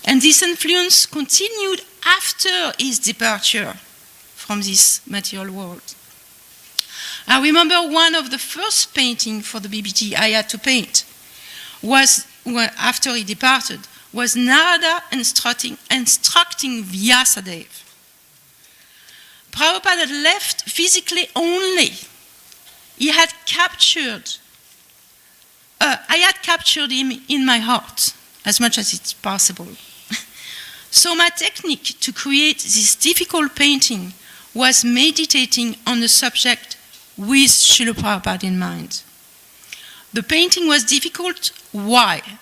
And this influence continued after his departure from this material world. I remember one of the first paintings for the BBT I had to paint was, after he departed, was Narada instructing Vyasadeva. Prabhupada had left physically only. I had captured him in my heart as much as it's possible. So my technique to create this difficult painting was meditating on the subject with Srila Prabhupada in mind. The painting was difficult. Why?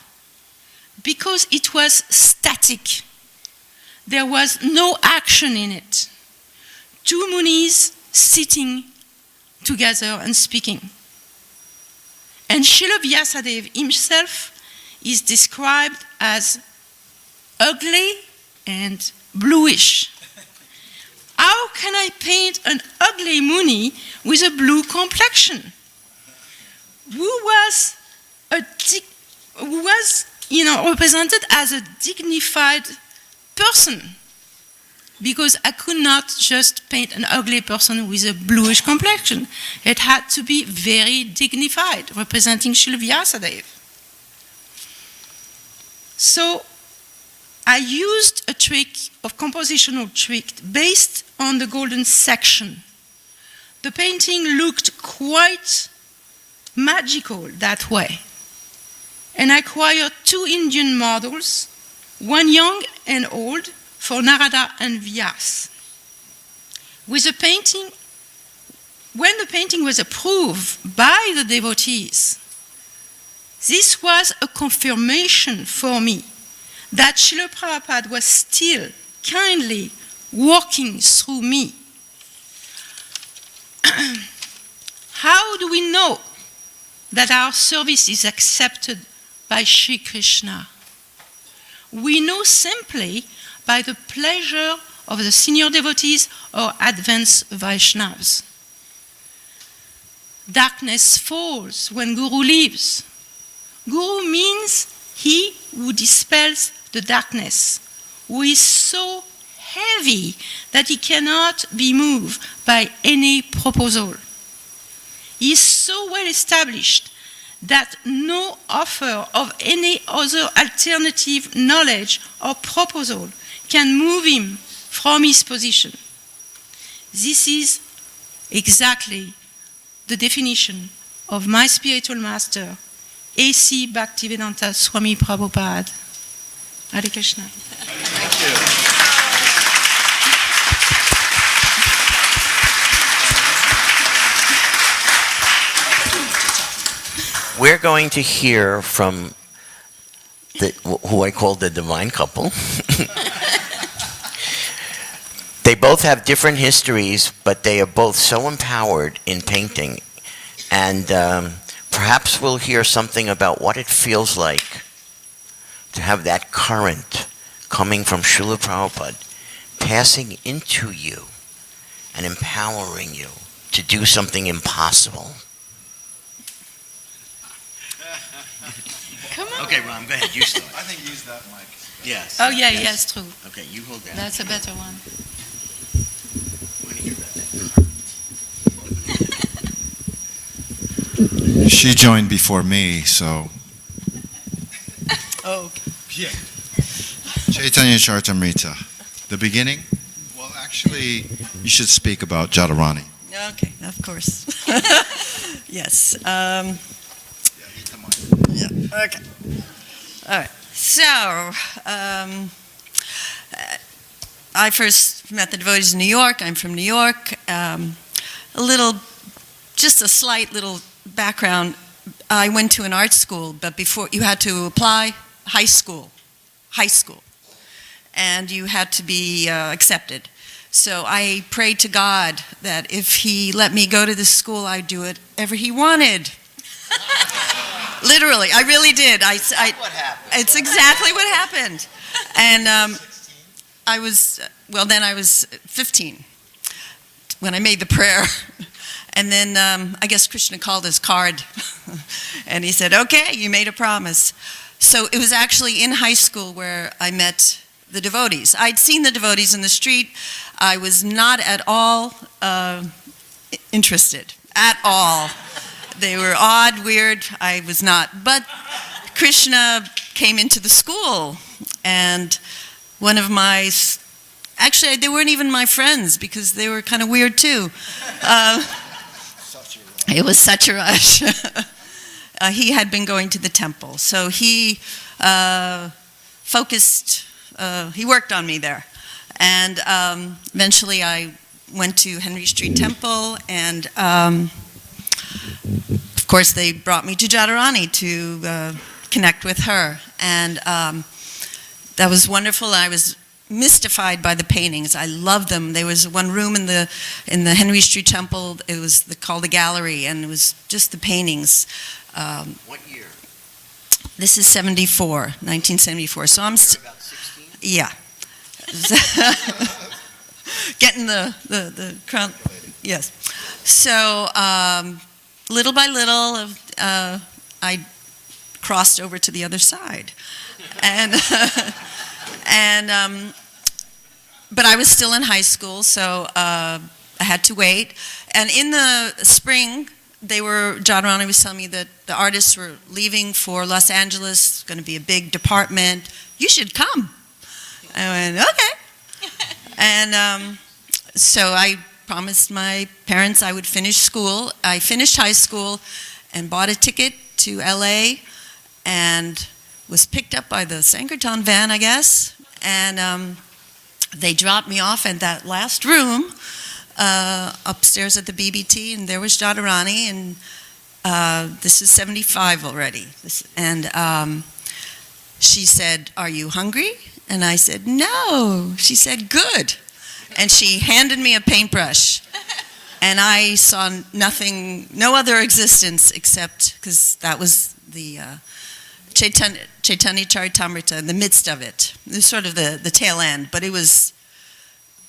Because it was static. There was no action in it. Two munis sitting together and speaking. And Srila Vyasadeva himself is described as ugly and bluish. How can I paint an ugly muni with a blue complexion? Who was represented as a dignified person? Because I could not just paint an ugly person with a bluish complexion. It had to be very dignified, representing Srila Vyasadeva. So I used a compositional trick based on the golden section. The painting looked quite magical that way. And I acquired two Indian models, one young and old, for Narada and Vyas. When the painting was approved by the devotees, this was a confirmation for me that Srila Prabhupada was still kindly walking through me. How do we know that our service is accepted by Sri Krishna? We know simply by the pleasure of the senior devotees or advanced Vaishnavas. Darkness falls when Guru leaves. Guru means he who dispels the darkness, who is so heavy that he cannot be moved by any proposal. He is so well established that no offer of any other alternative knowledge or proposal can move him from his position. This is exactly the definition of my spiritual master, A.C. Bhaktivedanta Swami Prabhupada. Hare Krishna. Thank you. We're going to hear from who I call the divine couple. They both have different histories, but they are both so empowered in painting. And perhaps we'll hear something about what it feels like to have that current coming from Srila Prabhupada, passing into you and empowering you to do something impossible. Come on. Okay, Ram, go ahead. You start. I think use that mic. Yes. Oh, yeah, yes. yes, true. Okay, you hold that. That's a better one. I want to hear about that. She joined before me, so. Oh, Yeah. Chaitanya Charitamrita. The beginning? Well, actually, you should speak about Jadharani. Okay, of course. Yes. Yeah, okay. All right. So, I first met the devotees in New York. I'm from New York. A little just a slight little background. I went to an art school, but before you had to apply high school, and you had to be accepted. So I prayed to God that if He let me go to this school, I'd do whatever He wanted. Literally, I really did. What happened? It's exactly what happened. And I was 15 when I made the prayer. And then I guess Krishna called his card and he said, okay, you made a promise. So it was actually in high school where I met the devotees. I'd seen the devotees in the street. I was not at all interested, at all. They were odd, weird. I was not. But Krishna came into the school, and one of my, actually they weren't even my friends because they were kind of weird too. It was such a rush. He had been going to the temple, so he focused, he worked on me there. And eventually I went to Henry Street Temple, and of course they brought me to Jadharani to connect with her. And that was wonderful. I was mystified by the paintings. I loved them. There was one room in the Henry Street Temple. It was called the gallery, and it was just the paintings. What year? This is 1974. So I'm You're about 16? yeah. Getting the crown. Yes. So little by little, I crossed over to the other side, and but I was still in high school, so I had to wait. And in the spring, Jadharani was telling me that the artists were leaving for Los Angeles, going to be a big department. You should come. I went, okay. And so I promised my parents I would finish school. I finished high school and bought a ticket to LA and was picked up by the Sankirtan van, I guess. And they dropped me off at that last room upstairs at the BBT, and there was Jadharani, and this is 75 already. And she said, "Are you hungry?" And I said, "No." She said, "Good." And she handed me a paintbrush. And I saw nothing, no other existence except, because that was the Chaitanya Charitamrita in the midst of it. It was sort of the tail end, but it was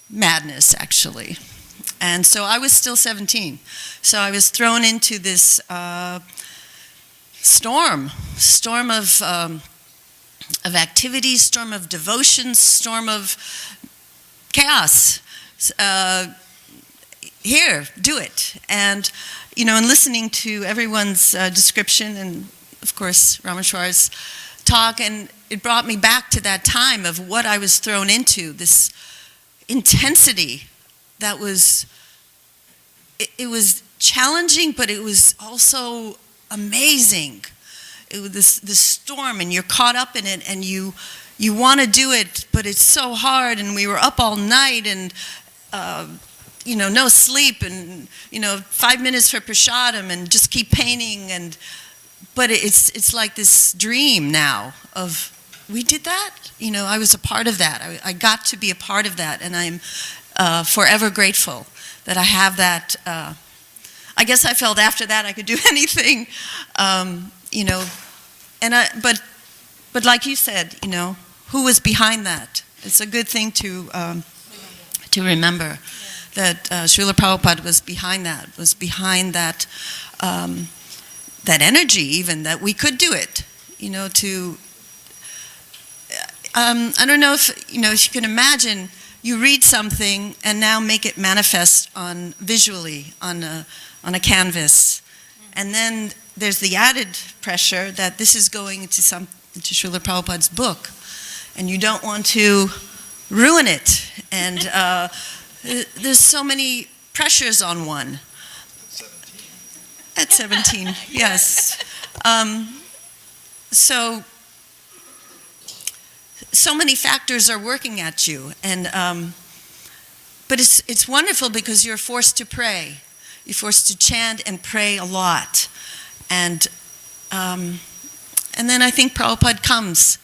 madness, actually. And so I was still 17. So I was thrown into this storm of activities, storm of devotion, storm of chaos. Here, do it. And, in listening to everyone's description, and of course Rameshwar's talk, and it brought me back to that time of what I was thrown into, this intensity that was, it was challenging, but it was also amazing. It was this storm, and you're caught up in it, and you want to do it, but it's so hard, and we were up all night, and no sleep, and 5 minutes for prasadam, and just keep painting, but it's like this dream now of, we did that, I was a part of that. I got to be a part of that, and I'm forever grateful that I have that. I guess I felt after that I could do anything, but like you said, who was behind that? It's a good thing to remember that Srila Prabhupada was behind that, that energy, even that we could do it. I don't know if you can imagine. You read something and now make it manifest visually on a canvas, and then there's the added pressure that this is going into Srila Prabhupada's book, and you don't want to ruin it. And there's so many pressures on one. At 17, yes. So many factors are working at you, and but it's wonderful because you're forced to pray. you're forced to chant and pray a lot. And then I think Prabhupada comes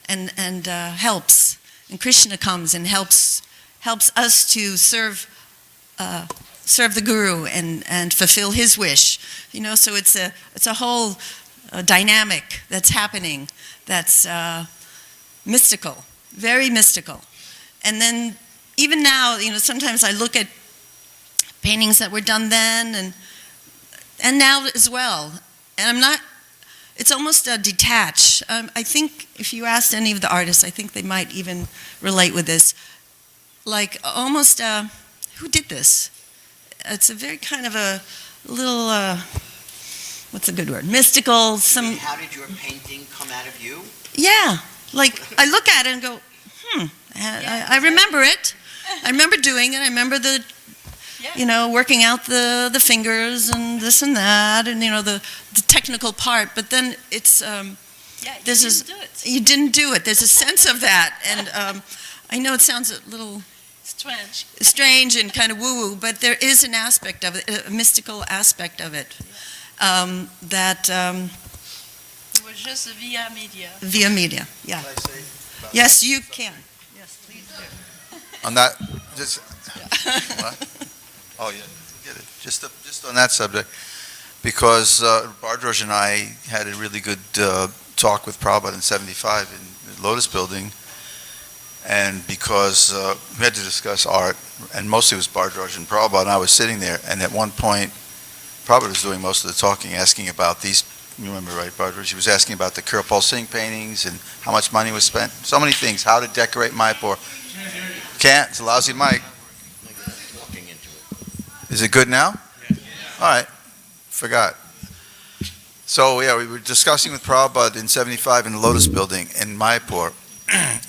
and helps. And Krishna comes and helps us to serve the Guru and fulfill his wish. So it's a whole dynamic that's happening that's mystical, very mystical. And then even now, sometimes I look at paintings that were done then and now as well. And it's almost a detach. I think if you asked any of the artists, I think they might even relate with this. Like almost, who did this? It's a very kind of a little, what's a good word? Mystical. How did your painting come out of you? Yeah. Like I look at it and go, I remember it. I remember doing it. I remember working out the fingers and this and that, and the technical part. But then it's you didn't do it. There's a sense of that, and I know it sounds a little strange and kind of woo-woo, but there is an aspect of it, a mystical aspect of it, that. It was just via media. Via media, yeah. Can I say Yes, you can. Yes, please do. on that? Just what? Oh yeah, get it. Just on that subject, because Bardroj and I had a really good talk with Prabhupada in '75 in the Lotus Building, and because we had to discuss art, and mostly it was Bardroj and Prabhupada, and I was sitting there, and at one point, Prabhupada was doing most of the talking, asking about these. You remember, right, Bardroj? He was asking about the Kirpal Singh paintings and how much money was spent. So many things. How to decorate Mayapur. Can't. It's a lousy mic. Is it good now? All right. Forgot. So, yeah, we were discussing with Prabhupada in '75 in the Lotus Building in Mayapur.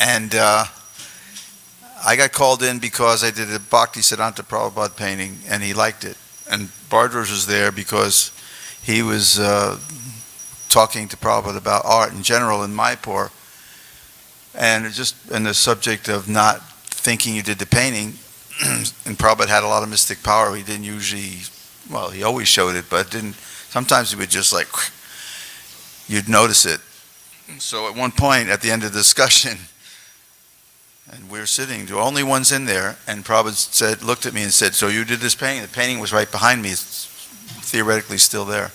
And I got called in because I did a Bhakti Siddhanta Prabhupada painting, and he liked it. And Bardroj was there because he was talking to Prabhupada about art in general in Mayapur. And the subject of not thinking you did the painting, and Prabhupada had a lot of mystic power. He didn't usually, well, he always showed it, but sometimes he would just you'd notice it. So at one point, at the end of the discussion, and we were sitting, the only ones in there, and Prabhupada looked at me and said, so you did this painting? The painting was right behind me. It's theoretically still there,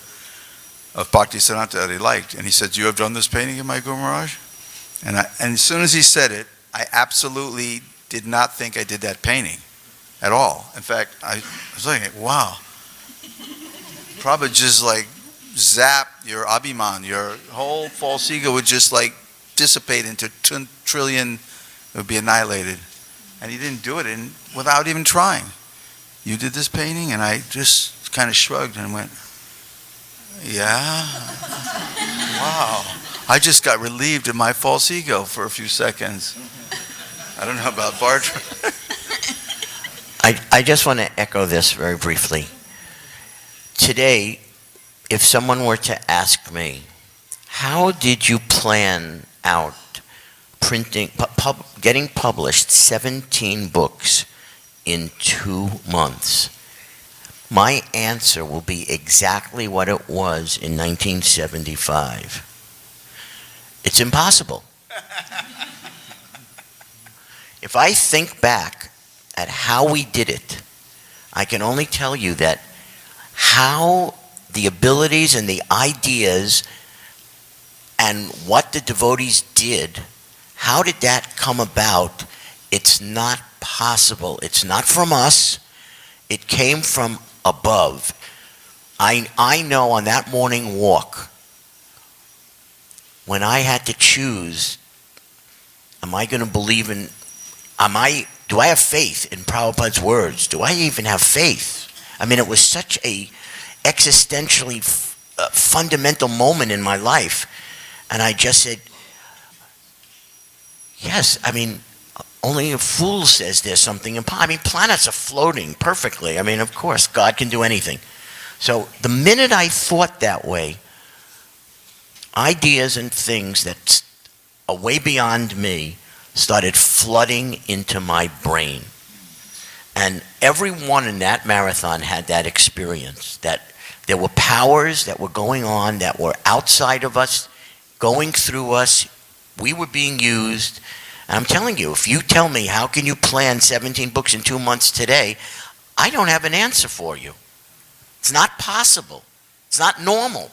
of Bhakti Siddhanta that he liked. And he said, you have done this painting in my Guru Maharaj? And as soon as he said it, I absolutely did not think I did that painting at all. In fact, I was like, wow. Prabhupada just zap your abhiman, your whole false ego would just dissipate into 2 trillion, it would be annihilated. And he didn't do it without even trying. You did this painting? And I just kind of shrugged and went, yeah, wow. I just got relieved of my false ego for a few seconds. I don't know about Bart. I just want to echo this very briefly. Today, if someone were to ask me, how did you plan out getting published 17 books in 2 months? My answer will be exactly what it was in 1975. It's impossible. If I think back at how we did it, I can only tell you that how the abilities and the ideas and what the devotees did, how did that come about? It's not possible. It's not from us. It came from above. I know on that morning walk, when I had to choose, am I going to believe in, do I have faith in Prabhupada's words? Do I even have faith? I mean, it was such a existentially fundamental moment in my life. And I just said, yes, I mean, only a fool says there's something impossible. I mean, planets are floating perfectly. I mean, of course, God can do anything. So the minute I thought that way, ideas and things that are way beyond me started flooding into my brain. And everyone in that marathon had that experience, that there were powers that were going on that were outside of us, going through us. We were being used. And I'm telling you, if you tell me how can you plan 17 books in 2 months today, I don't have an answer for you. It's not possible. It's not normal.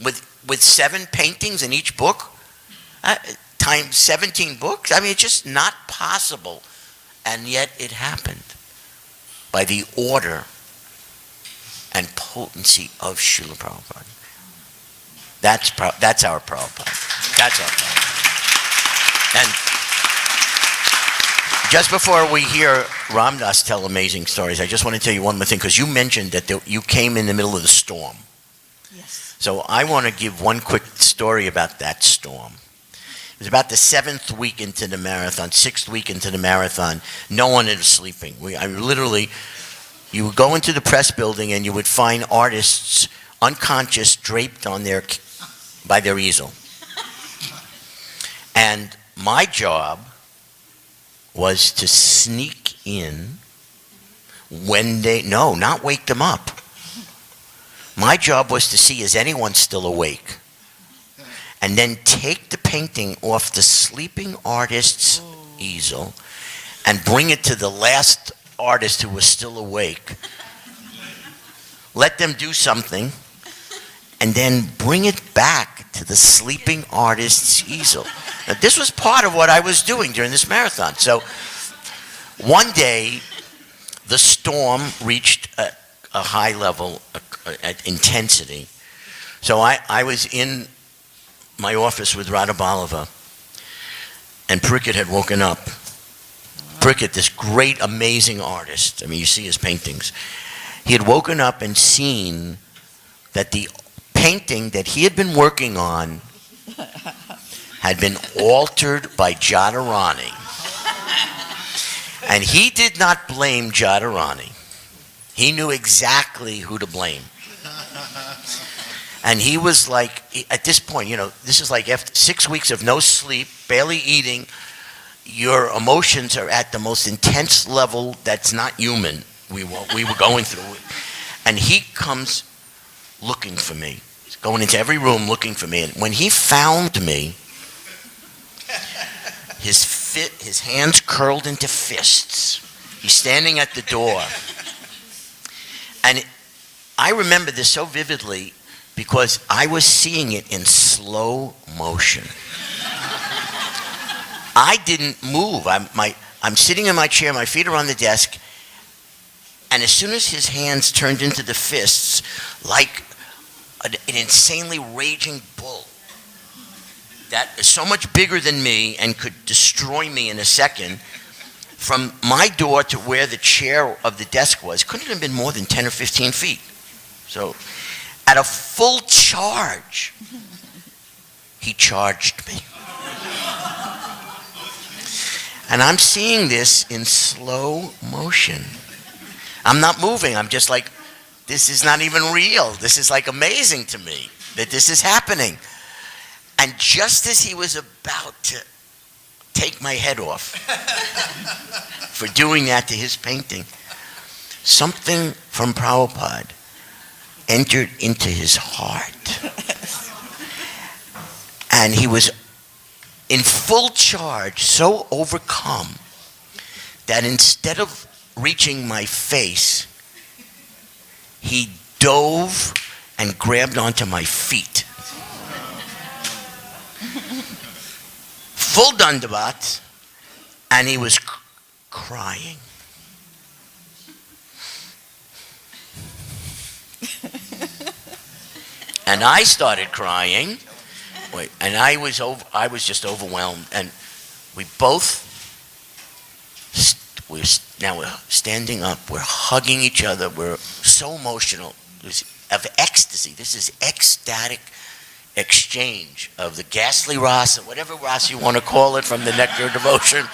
With 7 paintings in each book, times 17 books, I mean, it's just not possible. And yet it happened by the order and potency of Srila Prabhupada. That's our Prabhupada. That's our Prabhupada. And just before we hear Ramdas tell amazing stories, I just want to tell you one more thing, because you mentioned that you came in the middle of the storm. Yes. So I want to give one quick story about that storm. It was about the 7th week into the marathon, 6th week into the marathon. No one was sleeping. You would go into the press building and you would find artists unconscious, draped by their easel. And my job was to sneak in when not wake them up. My job was to see, is anyone still awake? And then take the painting off the sleeping artist's easel and bring it to the last artist who was still awake. Let them do something, and then bring it back to the sleeping artist's easel. Now, this was part of what I was doing during this marathon. So one day, the storm reached a high level, at intensity. So I was in my office with Radha Balava, and Prickett had woken up. Prickett, this great, amazing artist. I mean, you see his paintings. He had woken up and seen that the painting that he had been working on had been altered by Jadharani. And he did not blame Jadharani. He knew exactly who to blame. And he was like, at this point, this is like after 6 weeks of no sleep, barely eating, your emotions are at the most intense level that's not human. We were going through it. And he comes looking for me. He's going into every room looking for me. And when he found me, his hands curled into fists. He's standing at the door. And I remember this so vividly because I was seeing it in slow motion. I didn't move. I'm sitting in my chair, my feet are on the desk, and as soon as his hands turned into the fists, like an insanely raging bull that is so much bigger than me and could destroy me in a second, from my door to where the chair of the desk was, couldn't have been more than 10 or 15 feet. So at a full charge, he charged me. And I'm seeing this in slow motion. I'm not moving. I'm just like, this is not even real. This is like amazing to me that this is happening. And just as he was about to take my head off for doing that to his painting, something from Prabhupada entered into his heart. And he was in full charge, so overcome that instead of reaching my face, he dove and grabbed onto my feet. Full dandavat, and he was crying. And I started crying. And I was just overwhelmed, and we both we're standing up, we're hugging each other, we're so emotional. It was of ecstasy. This is ecstatic exchange of the ghastly rasa, whatever rasa you want to call it, from the nectar of devotion.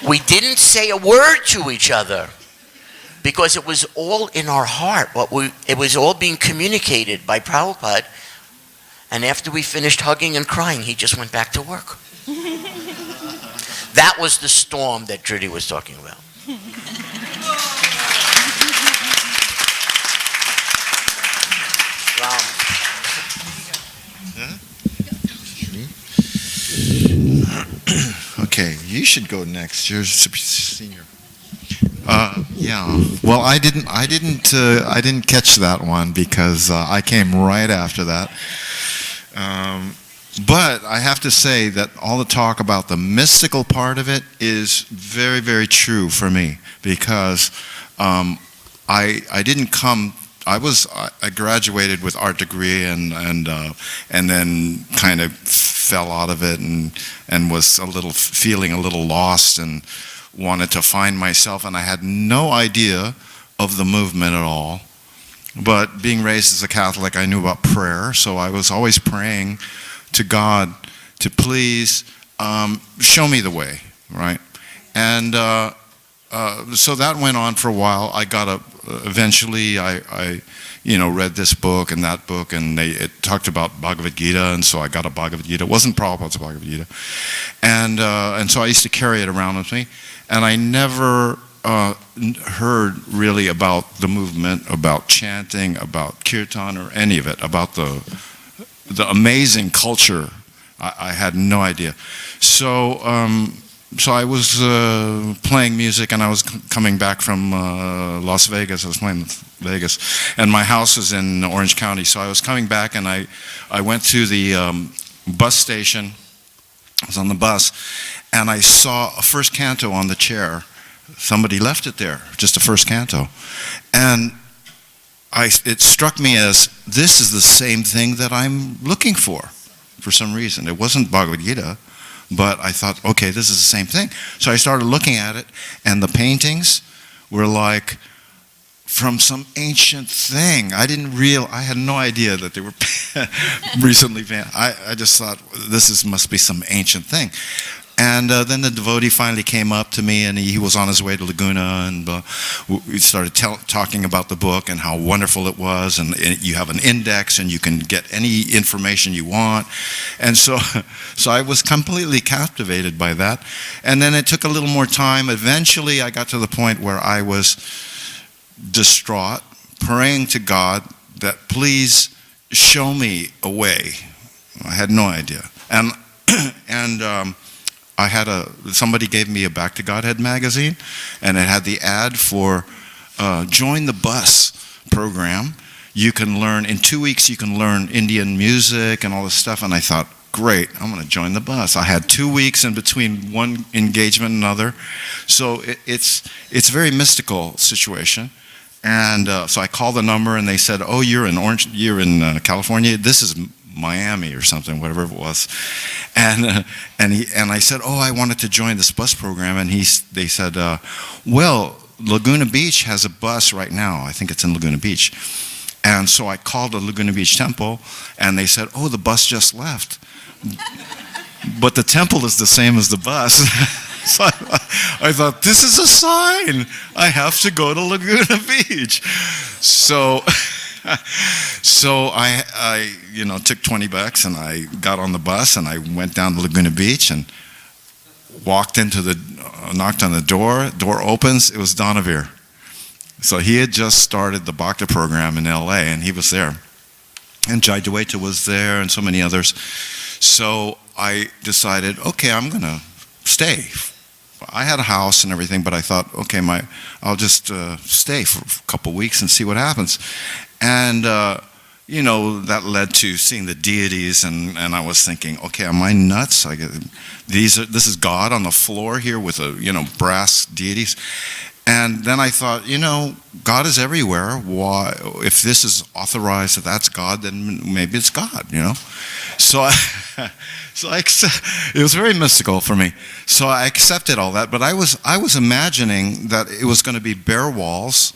We didn't say a word to each other because it was all in our heart. It was all being communicated by Prabhupada. And after we finished hugging and crying, he just went back to work. That was the storm that Trudy was talking about. Okay, you should go next. You're senior. Yeah. Well, I didn't catch that one because I came right after that. But I have to say that all the talk about the mystical part of it is very, very true for me because I didn't come. I graduated with art degree and then kind of fell out of it and was feeling a little lost and wanted to find myself, and I had no idea of the movement at all. But being raised as a Catholic, I knew about prayer, so I was always praying to God to please show me the way, right? And so that went on for a while. Eventually I read this book and that book, and it talked about Bhagavad Gita, and so I got a Bhagavad Gita. It wasn't Prabhupada's Bhagavad Gita. And so I used to carry it around with me, and I never heard really about the movement, about chanting, about kirtan, or any of it, about the amazing culture. I had no idea. So I was playing music, and I was coming back from Las Vegas. I was playing Vegas, and my house is in Orange County. So I was coming back, and I went to the bus station. I was on the bus, and I saw a first canto on the chair. Somebody left it there, just a first canto. And it struck me as, this is the same thing that I'm looking for some reason. It wasn't Bhagavad Gita, but I thought, okay, this is the same thing. So I started looking at it, and the paintings were like from some ancient thing. I had no idea that they were recently painted. I just thought, must be some ancient thing. And then the devotee finally came up to me, and he was on his way to Laguna, and we started talking about the book and how wonderful it was, and you have an index, and you can get any information you want. And so I was completely captivated by that. And then it took a little more time. Eventually, I got to the point where I was distraught, praying to God that please show me a way. I had no idea. And somebody gave me a Back to Godhead magazine, and it had the ad for join the bus program. You can learn, in 2 weeks you can learn Indian music and all this stuff, and I thought, great, I'm going to join the bus. I had 2 weeks in between one engagement and another, so it's a very mystical situation. And so I called the number, and they said, oh, you're in California, this is Miami or something, whatever it was. And I said, oh, I wanted to join this bus program. And they said, well, Laguna Beach has a bus right now. I think it's in Laguna Beach. And so I called the Laguna Beach temple, and they said, oh, the bus just left. But the temple is the same as the bus. So I thought, this is a sign. I have to go to Laguna Beach. So I took $20 and I got on the bus and I went down to Laguna Beach and knocked on the door. Door opens. It was Donavir. So he had just started the Bhakti program in LA, and he was there. And Jai Dwaita was there, and so many others. So I decided, okay, I'm going to stay. I had a house and everything, but I thought, okay, I'll just stay for a couple weeks and see what happens. And that led to seeing the deities, and I was thinking, okay, am I nuts? This is God on the floor here with brass deities. And then I thought, God is everywhere. Why, if this is authorized, if that's God, then maybe it's God, So it was very mystical for me. So I accepted all that, but I was imagining that it was going to be bare walls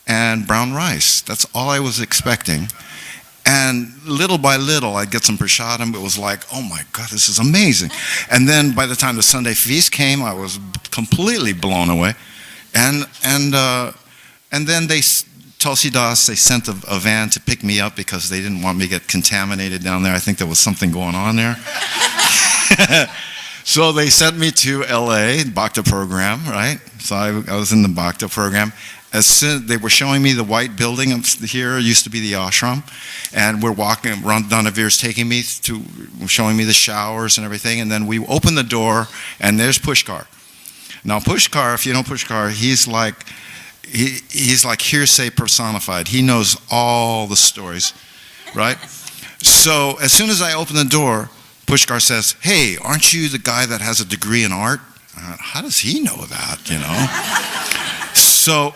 and brown rice. That's all I was expecting. And little by little, I'd get some prasadam. It was like, oh my God, this is amazing. And then by the time the Sunday feast came, I was completely blown away. And then Tulsidas, they sent a van to pick me up because they didn't want me to get contaminated down there. I think there was something going on there. So they sent me to LA, Bhakta program, right? So I was in the Bhakta program. As soon they were showing me the white building up here, used to be the ashram, and we're walking. Donavir's taking me to, showing me the showers and everything, and then we open the door, and there's Pushkar. Now Pushkar, if you know Pushkar, he's like hearsay personified. He knows all the stories, right? So as soon as I open the door, Pushkar says, "Hey, aren't you the guy that has a degree in art?" How does he know that, you know? So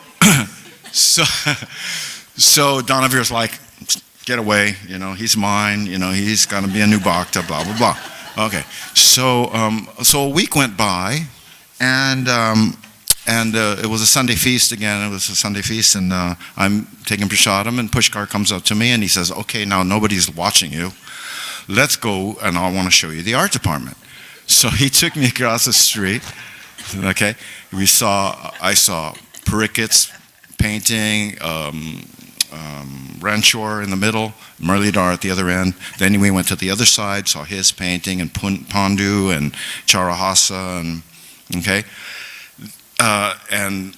Donavir's like, "Get away, you know, he's mine, you know, he's gonna be a new bhakta, blah, blah, blah." Okay, so a week went by, and it was a Sunday feast again. It was a Sunday feast, and I'm taking prasadam, and Pushkar comes up to me, and he says, "Okay, now nobody's watching you. Let's go, and I want to show you the art department." So he took me across the street. Okay, I saw Parikit's painting, Ranchor in the middle, Muralidhar at the other end. Then we went to the other side, saw his painting, and Pandu and Charahasa, and okay. And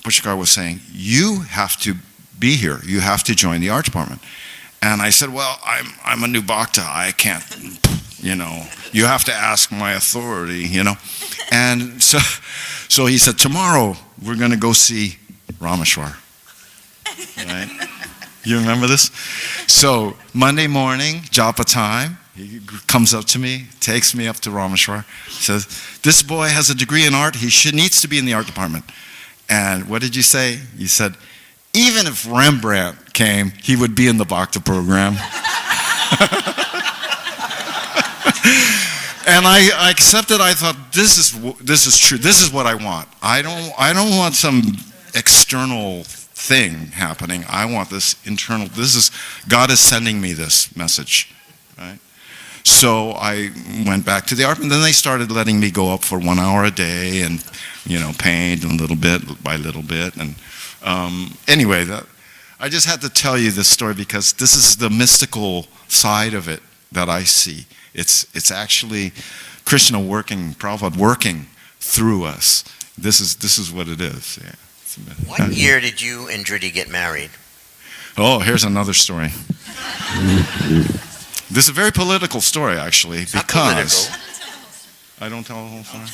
Pushkar was saying, "You have to be here. You have to join the art department." And I said, "Well, I'm a new bhakta. I can't, you know. You have to ask my authority, you know." And so he said, "Tomorrow we're going to go see Rameshwar." Right? You remember this? So Monday morning, japa time. He comes up to me, takes me up to Rameshwar, says, "This boy has a degree in art. He needs to be in the art department." And what did you say? You said, "Even if Rembrandt came, he would be in the Bhakta program." And I accepted. I thought, this is true. This is what I want. I don't want some external thing happening. I want this internal. God is sending me this message, right? So I went back to the art, and then they started letting me go up for 1 hour a day, and you know, paint a little bit by little bit. And anyway, I just had to tell you this story because this is the mystical side of it that I see. It's actually Krishna working, Prabhupada working through us. This is what it is. Yeah. What year did you and Dridi get married? Oh, here's another story. This is a very political story, actually, because I don't tell the whole story.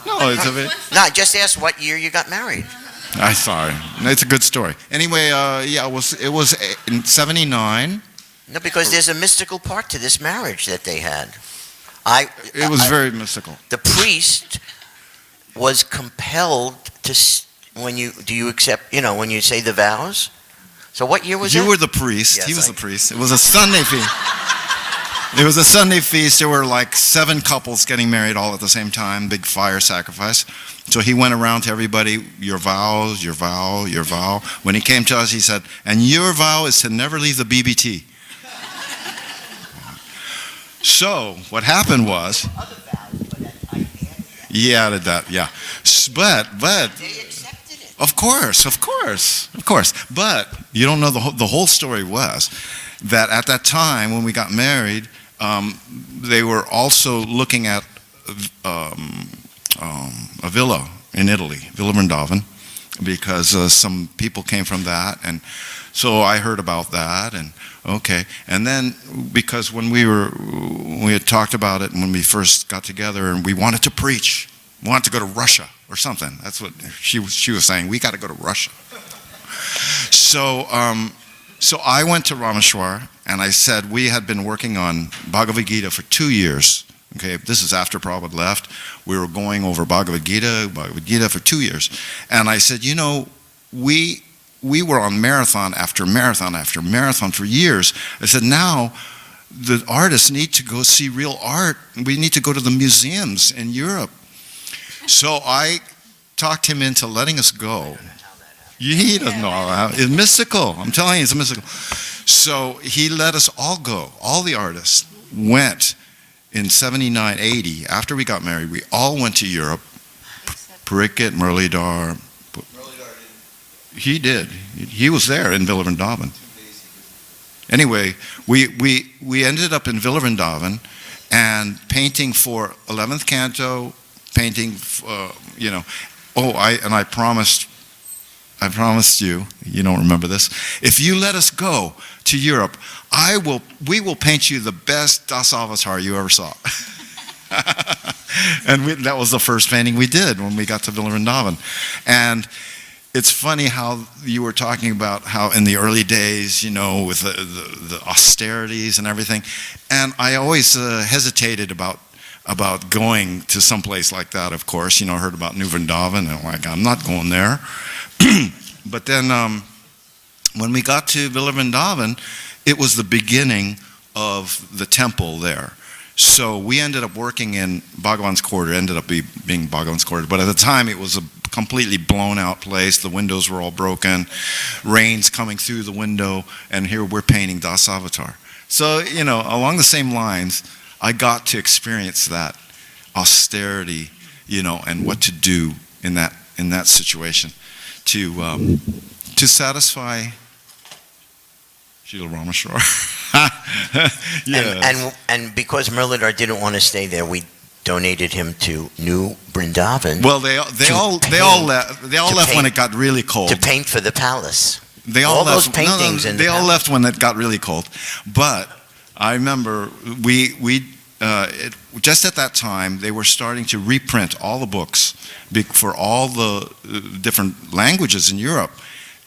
No, it's a bit. No, I just asked what year you got married. I'm sorry. It's a good story. Anyway, yeah, it was in '79. No, because there's a mystical part to this marriage that they had. It was very mystical. The priest was compelled to, when you accept, you know, when you say the vows? So what year was it? You were the priest. Yes, he was the priest. It was a Sunday feast. It was a Sunday feast. There were like 7 couples getting married all at the same time, big fire sacrifice. So he went around to everybody, your vows, your vow, your vow. When he came to us, he said, "And your vow is to never leave the BBT." So what happened was, he added that, yeah. But of course. But you don't know the whole story was that at that time when we got married, they were also looking at a villa in Italy, Villa Vrindavan, because some people came from that, and so I heard about that, and okay, and then because when we had talked about it, and when we first got together, and we wanted to preach, we wanted to go to Russia or something. That's what she was saying. We got to go to Russia. So I went to Rameshwar, and I said we had been working on Bhagavad Gita for 2 years. Okay, this is after Prabhupada left. We were going over Bhagavad Gita for 2 years. And I said, you know, we were on marathon after marathon after marathon for years. I said, now the artists need to go see real art. We need to go to the museums in Europe. So I talked him into letting us go. He doesn't know how. It's mystical. I'm telling you, it's mystical. So he let us all go. All the artists went in 79, 80. After we got married, we all went to Europe. Parikit, Muralidhar. He did. He was there in Villa Vrindavan. Anyway, we ended up in Villa Vrindavan, and painting for 11th canto, painting, I promised you, you don't remember this, if you let us go to Europe, we will paint you the best Das Avatar you ever saw. And that was the first painting we did when we got to Vrindavan. And it's funny how you were talking about how in the early days, with the austerities and everything, and I always hesitated about going to some place like that, of course. I heard about New Vrindavan, and I'm not going there. But then when we got to Vrindavan, it was the beginning of the temple there. So we ended up working in Bhagavan's quarter, ended up being Bhagavan's quarter, but at the time it was a completely blown out place. The windows were all broken, rain's coming through the window, and here we're painting Das Avatar. So, along the same lines, I got to experience that austerity, and what to do in that situation to satisfy Srila Rameshwar. Yes. And because Muralidhar didn't want to stay there, we donated him to New Vrindavan. Well, they all left when it got really cold. To paint for the palace. They all those left, paintings. They all left when it got really cold. But I remember just at that time they were starting to reprint all the books for all the different languages in Europe,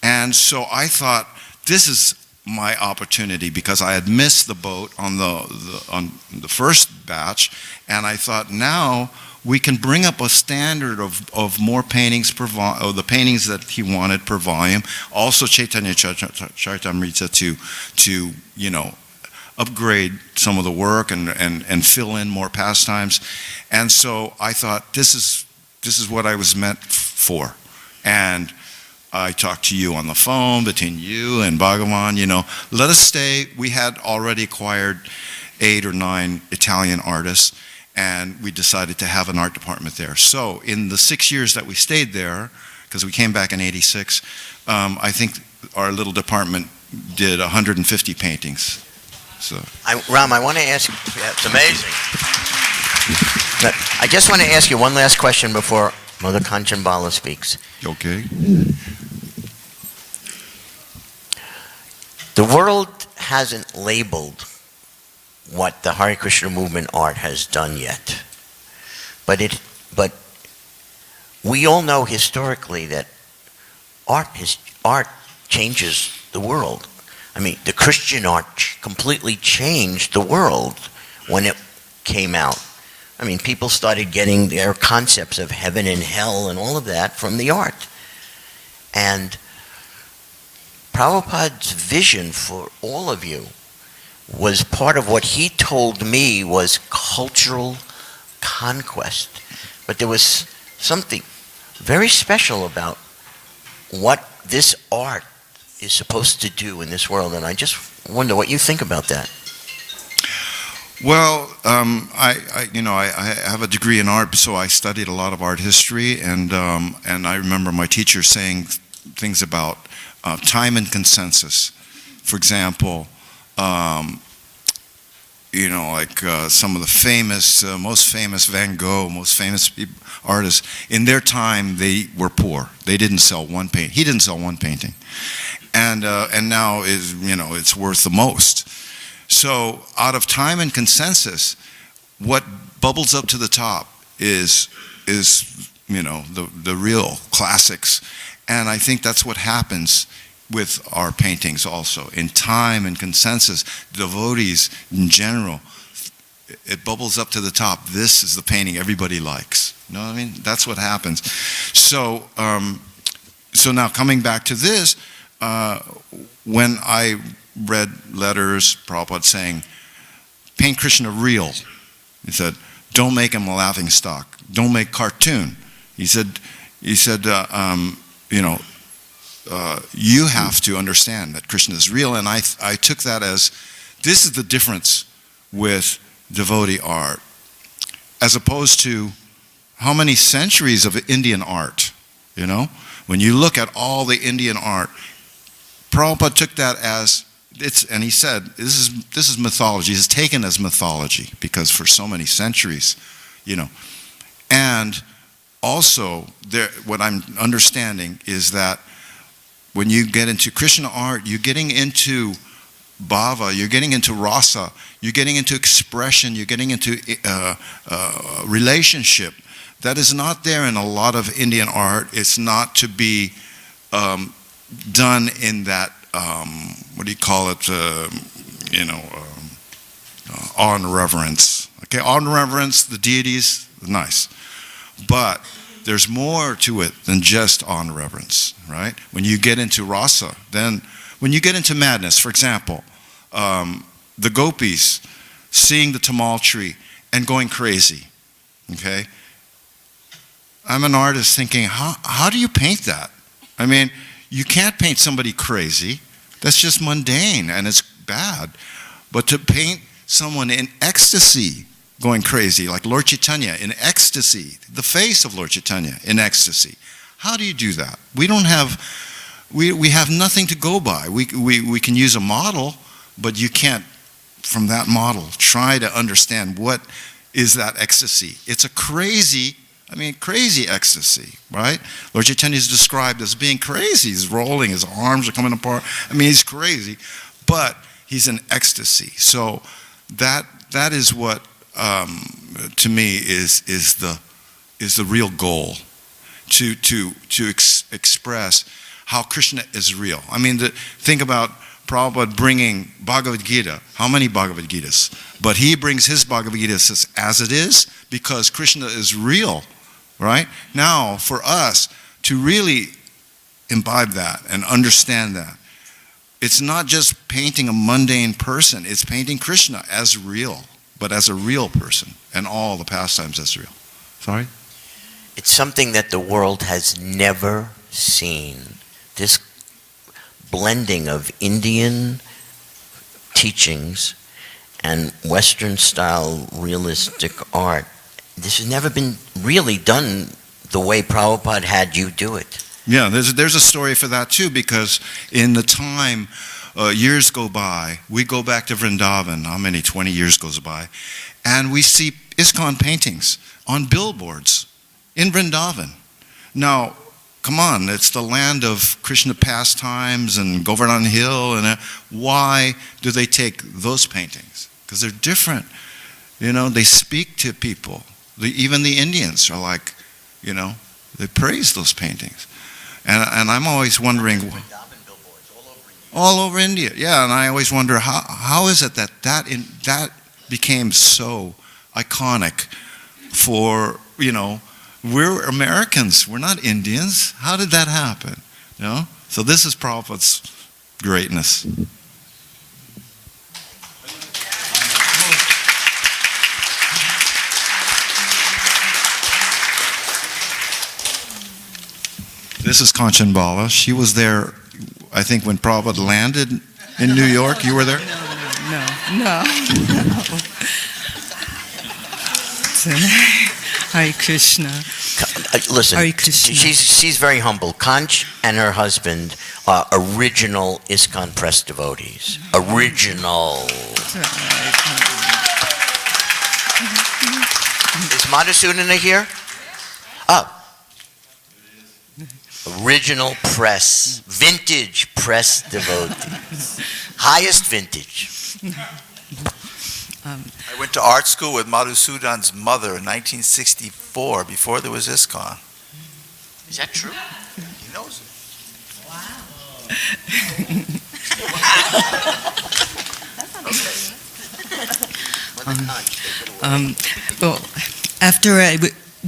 and so I thought, this is my opportunity, because I had missed the boat on the first batch, and I thought, now we can bring up a standard of more paintings per volume, the paintings that he wanted per volume. Also Chaitanya Charitamrita to upgrade some of the work and fill in more pastimes. And so I thought, this is what I was meant for. And I talked to you on the phone, between you and Bhagavan, let us stay. We had already acquired 8 or 9 Italian artists, and we decided to have an art department there. So in the 6 years that we stayed there, because we came back in '86, I think our little department did 150 paintings. So Ram, I want to ask you, it's amazing. But I just want to ask you one last question before Mother Kanchan Bala speaks. Okay. The world hasn't labeled what the Hare Krishna movement art has done yet. But we all know historically that art changes the world. I mean, the Christian art completely changed the world when it came out. I mean, people started getting their concepts of heaven and hell and all of that from the art. And Prabhupada's vision for all of you was part of what he told me was cultural conquest. But there was something very special about what this art is supposed to do in this world, and I just wonder what you think about that. Well, I have a degree in art, so I studied a lot of art history, and I remember my teacher saying things about time and consensus. For example, some of the famous, most famous Van Gogh, most famous artists, in their time they were poor. They didn't sell one painting. He didn't sell one painting, and now it's worth the most. So out of time and consensus, what bubbles up to the top is the real classics, and I think that's what happens with our paintings also. In time and consensus, devotees in general, it bubbles up to the top. This is the painting everybody likes. You know what I mean? That's what happens. So now coming back to this, when I read letters, Prabhupada saying, paint Krishna real. He said, don't make him a laughing stock. Don't make cartoon. He said, you have to understand that Krishna is real. And I took that as, this is the difference with devotee art, as opposed to how many centuries of Indian art, When you look at all the Indian art, Prabhupada took that as, and he said, this is mythology. It's taken as mythology because for so many centuries, and also what I'm understanding is that when you get into Krishna art, you're getting into bhava, you're getting into rasa, you're getting into expression, you're getting into relationship that is not there in a lot of Indian art. It's not to be done in that what do you call it? Awe and reverence. Okay, awe and reverence, the deities, nice, but there's more to it than just awe and reverence, right? When you get into rasa, then when you get into madness, for example, the gopis seeing the tamal tree and going crazy, okay? I'm an artist thinking, how do you paint that? I mean, you can't paint somebody crazy. That's just mundane and it's bad. But to paint someone in ecstasy going crazy, like Lord Chaitanya in ecstasy, the face of Lord Chaitanya in ecstasy, how do you do that? We don't have, we have nothing to go by. We can use a model, but you can't, from that model, try to understand what is that ecstasy. It's a crazy ecstasy, right? Lord Chaitanya is described as being crazy. He's rolling, his arms are coming apart. I mean, he's crazy, but he's in ecstasy. So that is what, to me, is the real goal, to express how Krishna is real. I mean, think about Prabhupada bringing Bhagavad Gita. How many Bhagavad Gitas? But he brings his Bhagavad Gita as it is because Krishna is real. Right? Now, for us to really imbibe that and understand that, it's not just painting a mundane person, it's painting Krishna as real, but as a real person, and all the pastimes as real. Sorry? It's something that the world has never seen. This blending of Indian teachings and Western-style realistic art. This has never been really done the way Prabhupada had you do it. Yeah, there's a story for that too, because in the time, years go by, we go back to Vrindavan, how many, 20 years goes by, and we see ISKCON paintings on billboards in Vrindavan. Now, come on, it's the land of Krishna pastimes and Govardhan Hill, and why do they take those paintings? Because they're different. They speak to people. Even the Indians are like, they praise those paintings. And I'm always wondering, all over India, yeah, and I always wonder, how is it that became so iconic for, we're Americans, we're not Indians. How did that happen? So this is Prabhupada's greatness. This is Kanchan Bala. She was there, I think, when Prabhupada landed in New York. You were there? No. Hare Krishna. Listen, Hare Krishna. She's very humble. Kanch and her husband are original ISKCON Press devotees. Original. Is Madhusudana here? Oh. Original press, vintage press devotees. Highest vintage. I went to art school with Madhusudan's mother in 1964, before there was ISKCON. Is that true? He knows it. Well, after I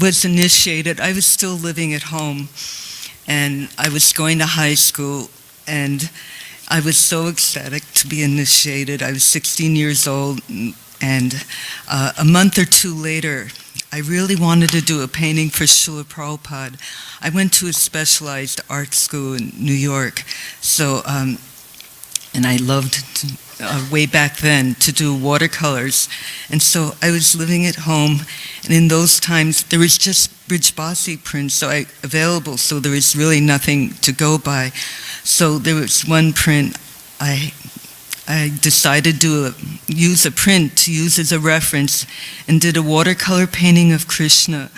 was initiated, I was still living at home, and I was going to high school, and I was so ecstatic to be initiated. I was 16 years old, and a month or two later, I really wanted to do a painting for Srila Prabhupada. I went to a specialized art school in New York, so and I loved way back then to do watercolors. And so I was living at home, and in those times there was just Brijbasi prints available, so there was really nothing to go by. So there was one print I I decided to use a print to use as a reference and did a watercolor painting of Krishna.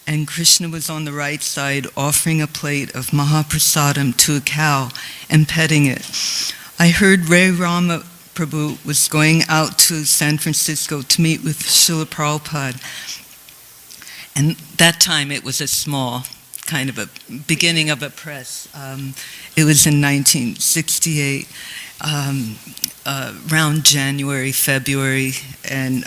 And Krishna was on the right side offering a plate of Mahaprasadam to a cow and petting it. I heard Ray Rama Prabhu was going out to San Francisco to meet with Srila Prabhupada. And that time it was a small kind of a beginning of a press. It was in 1968, around January, February, and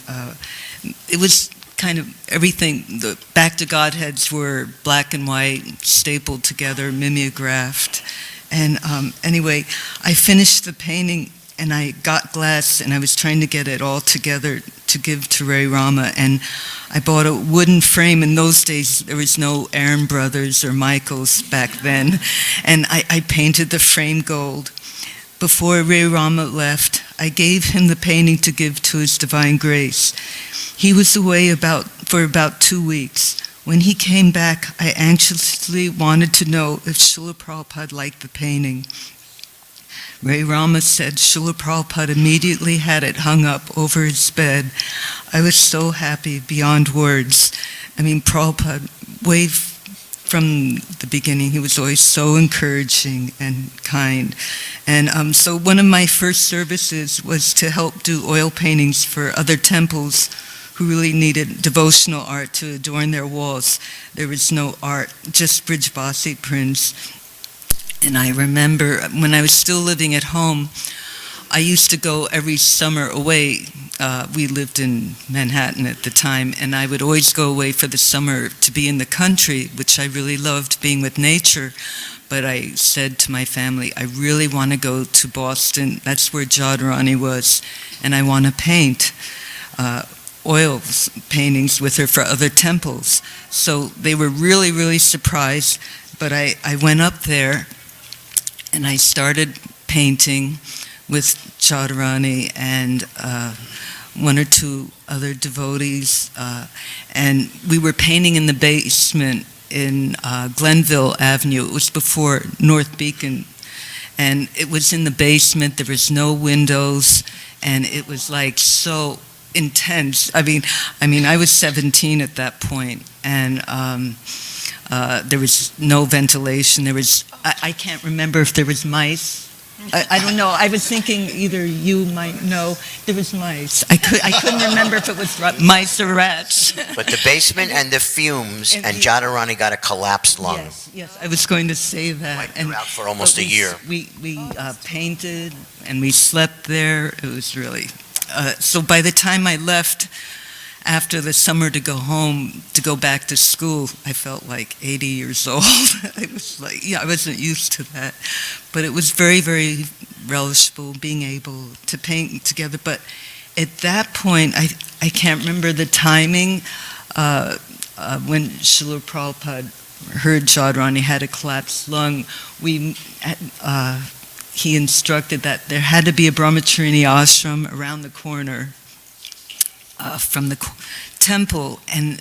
it was kind of everything. The Back to Godheads were black and white, stapled together, mimeographed. And anyway, I finished the painting and I got glass and I was trying to get it all together to give to Ray Rama. And I bought a wooden frame. In those days, there was no Aaron Brothers or Michaels back then. And I painted the frame gold. Before Ray Rama left, I gave him the painting to give to His Divine Grace. He was away for about 2 weeks. When he came back, I anxiously wanted to know if Srila Prabhupada liked the painting. Ray Rama said Srila Prabhupada immediately had it hung up over his bed. I was so happy beyond words. I mean, Prabhupada, way from the beginning, he was always so encouraging and kind. And so one of my first services was to help do oil paintings for other temples who really needed devotional art to adorn their walls. There was no art, just Brijbasi prints. And I remember when I was still living at home, I used to go every summer away. We lived in Manhattan at the time, and I would always go away for the summer to be in the country, which I really loved, being with nature. But I said to my family, I really want to go to Boston. That's where Jadharani was, and I want to paint oil paintings with her for other temples. So they were really, really surprised. But I went up there, and I started painting with Jadharani and one or two other devotees. And we were painting in the basement in Glenville Avenue. It was before North Beacon. And it was in the basement. There was no windows. And it was like so intense. I mean, I was 17 at that point. And there was no ventilation. There was, I can't remember if there was mice. I don't know. I was thinking either you might know. There was mice. I couldn't remember if it was mice or rats. But the basement and the fumes, and Jadharani got a collapsed lung. Yes, I was going to say that. Wiped her out for almost a year. We painted and we slept there. It was really... so by the time I left, after the summer to go home, to go back to school, I felt like 80 years old. I was like, I wasn't used to that. But it was very, very relishable being able to paint together. But at that point, I can't remember the timing, when Srila Prabhupada heard Jadharani had a collapsed lung, he instructed that there had to be a brahmacharini ashram around the corner from the temple, and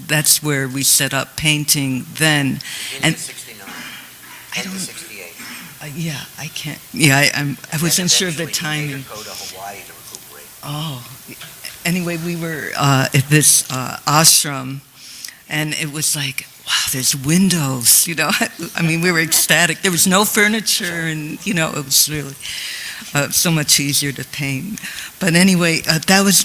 that's where we set up painting then. And 69, and 68. I can't. I wasn't sure of the timing. Go to Hawaii to recuperate. Oh, anyway, we were at this ashram, and it was like, wow, there's windows, I mean, we were ecstatic. There was no furniture, and, it was really so much easier to paint. But anyway, that was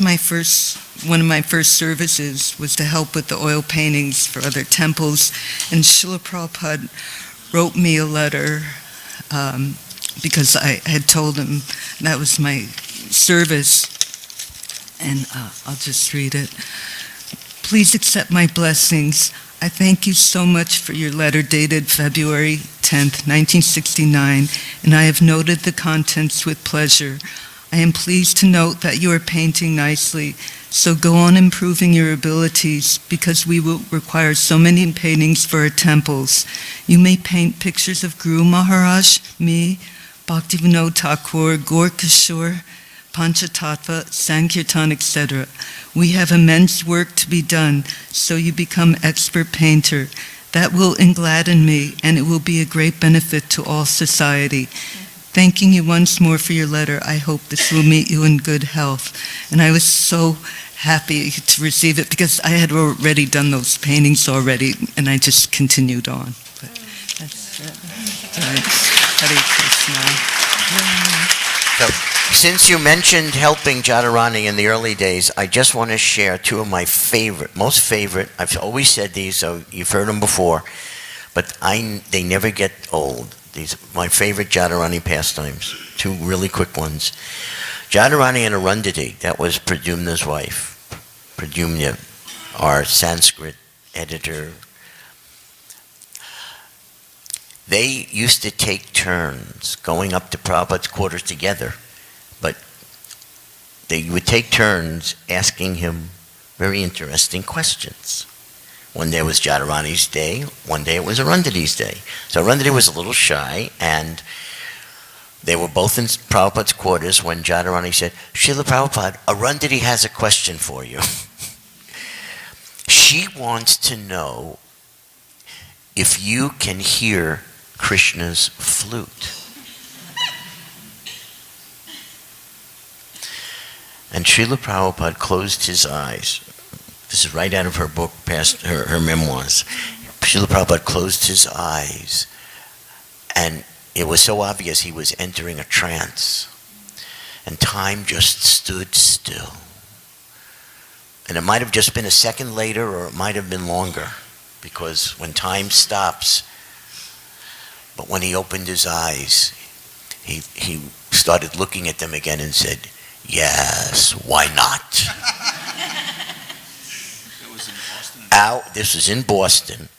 one of my first services, was to help with the oil paintings for other temples. And Srila Prabhupada wrote me a letter because I had told him that was my service. And I'll just read it. Please accept my blessings. I thank you so much for your letter dated February 10th, 1969, and I have noted the contents with pleasure. I am pleased to note that you are painting nicely, so go on improving your abilities because we will require so many paintings for our temples. You may paint pictures of Guru Maharaj, me, Bhaktivinoda Thakur, Gaur Kishore, Panchatattva, Sankirtan, etc. We have immense work to be done, so you become expert painter. That will engladden me, and it will be a great benefit to all society. thanking you once more for your letter. I hope this will meet you in good health. And I was so happy to receive it because I had already done those paintings already, and I just continued on. But that's it. Hare Krishna. So, since you mentioned helping Jadharani in the early days, I just want to share two of my most favorite, I've always said these, so you've heard them before, but they never get old. These are my favorite Jadharani pastimes, two really quick ones. Jadharani and Arundhati, that was Pradyumna's wife. Pradyumna, our Sanskrit editor. They used to take turns going up to Prabhupada's quarters together, but they would take turns asking him very interesting questions. One day was Jadharani's day, one day it was Arundhati's day. So Arundhati was a little shy, and they were both in Prabhupada's quarters when Jadharani said, Srila Prabhupada, Arundhati has a question for you. She wants to know if you can hear Krishna's flute. And Srila Prabhupada closed his eyes. This is right out of her book, past her memoirs. Srila Prabhupada closed his eyes, and it was so obvious he was entering a trance. And time just stood still. And it might have just been a second later, or it might have been longer, because when time stops, but when he opened his eyes, he started looking at them again and said, yes, why not? This was in Boston.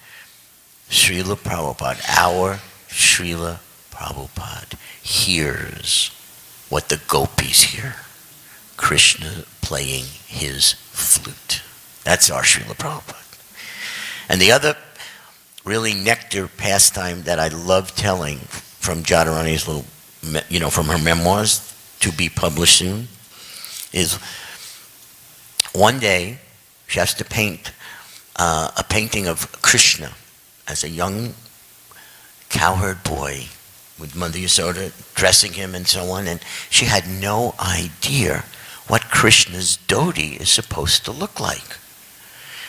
Srila Prabhupada, our Srila Prabhupada, hears what the gopis hear. Krishna playing his flute. That's our Srila Prabhupada. And the other really nectar pastime that I love telling from Jadharani's little, from her memoirs to be published soon, is one day she has to paint a painting of Krishna as a young cowherd boy with Mother Yasoda dressing him and so on, and she had no idea what Krishna's dhoti is supposed to look like.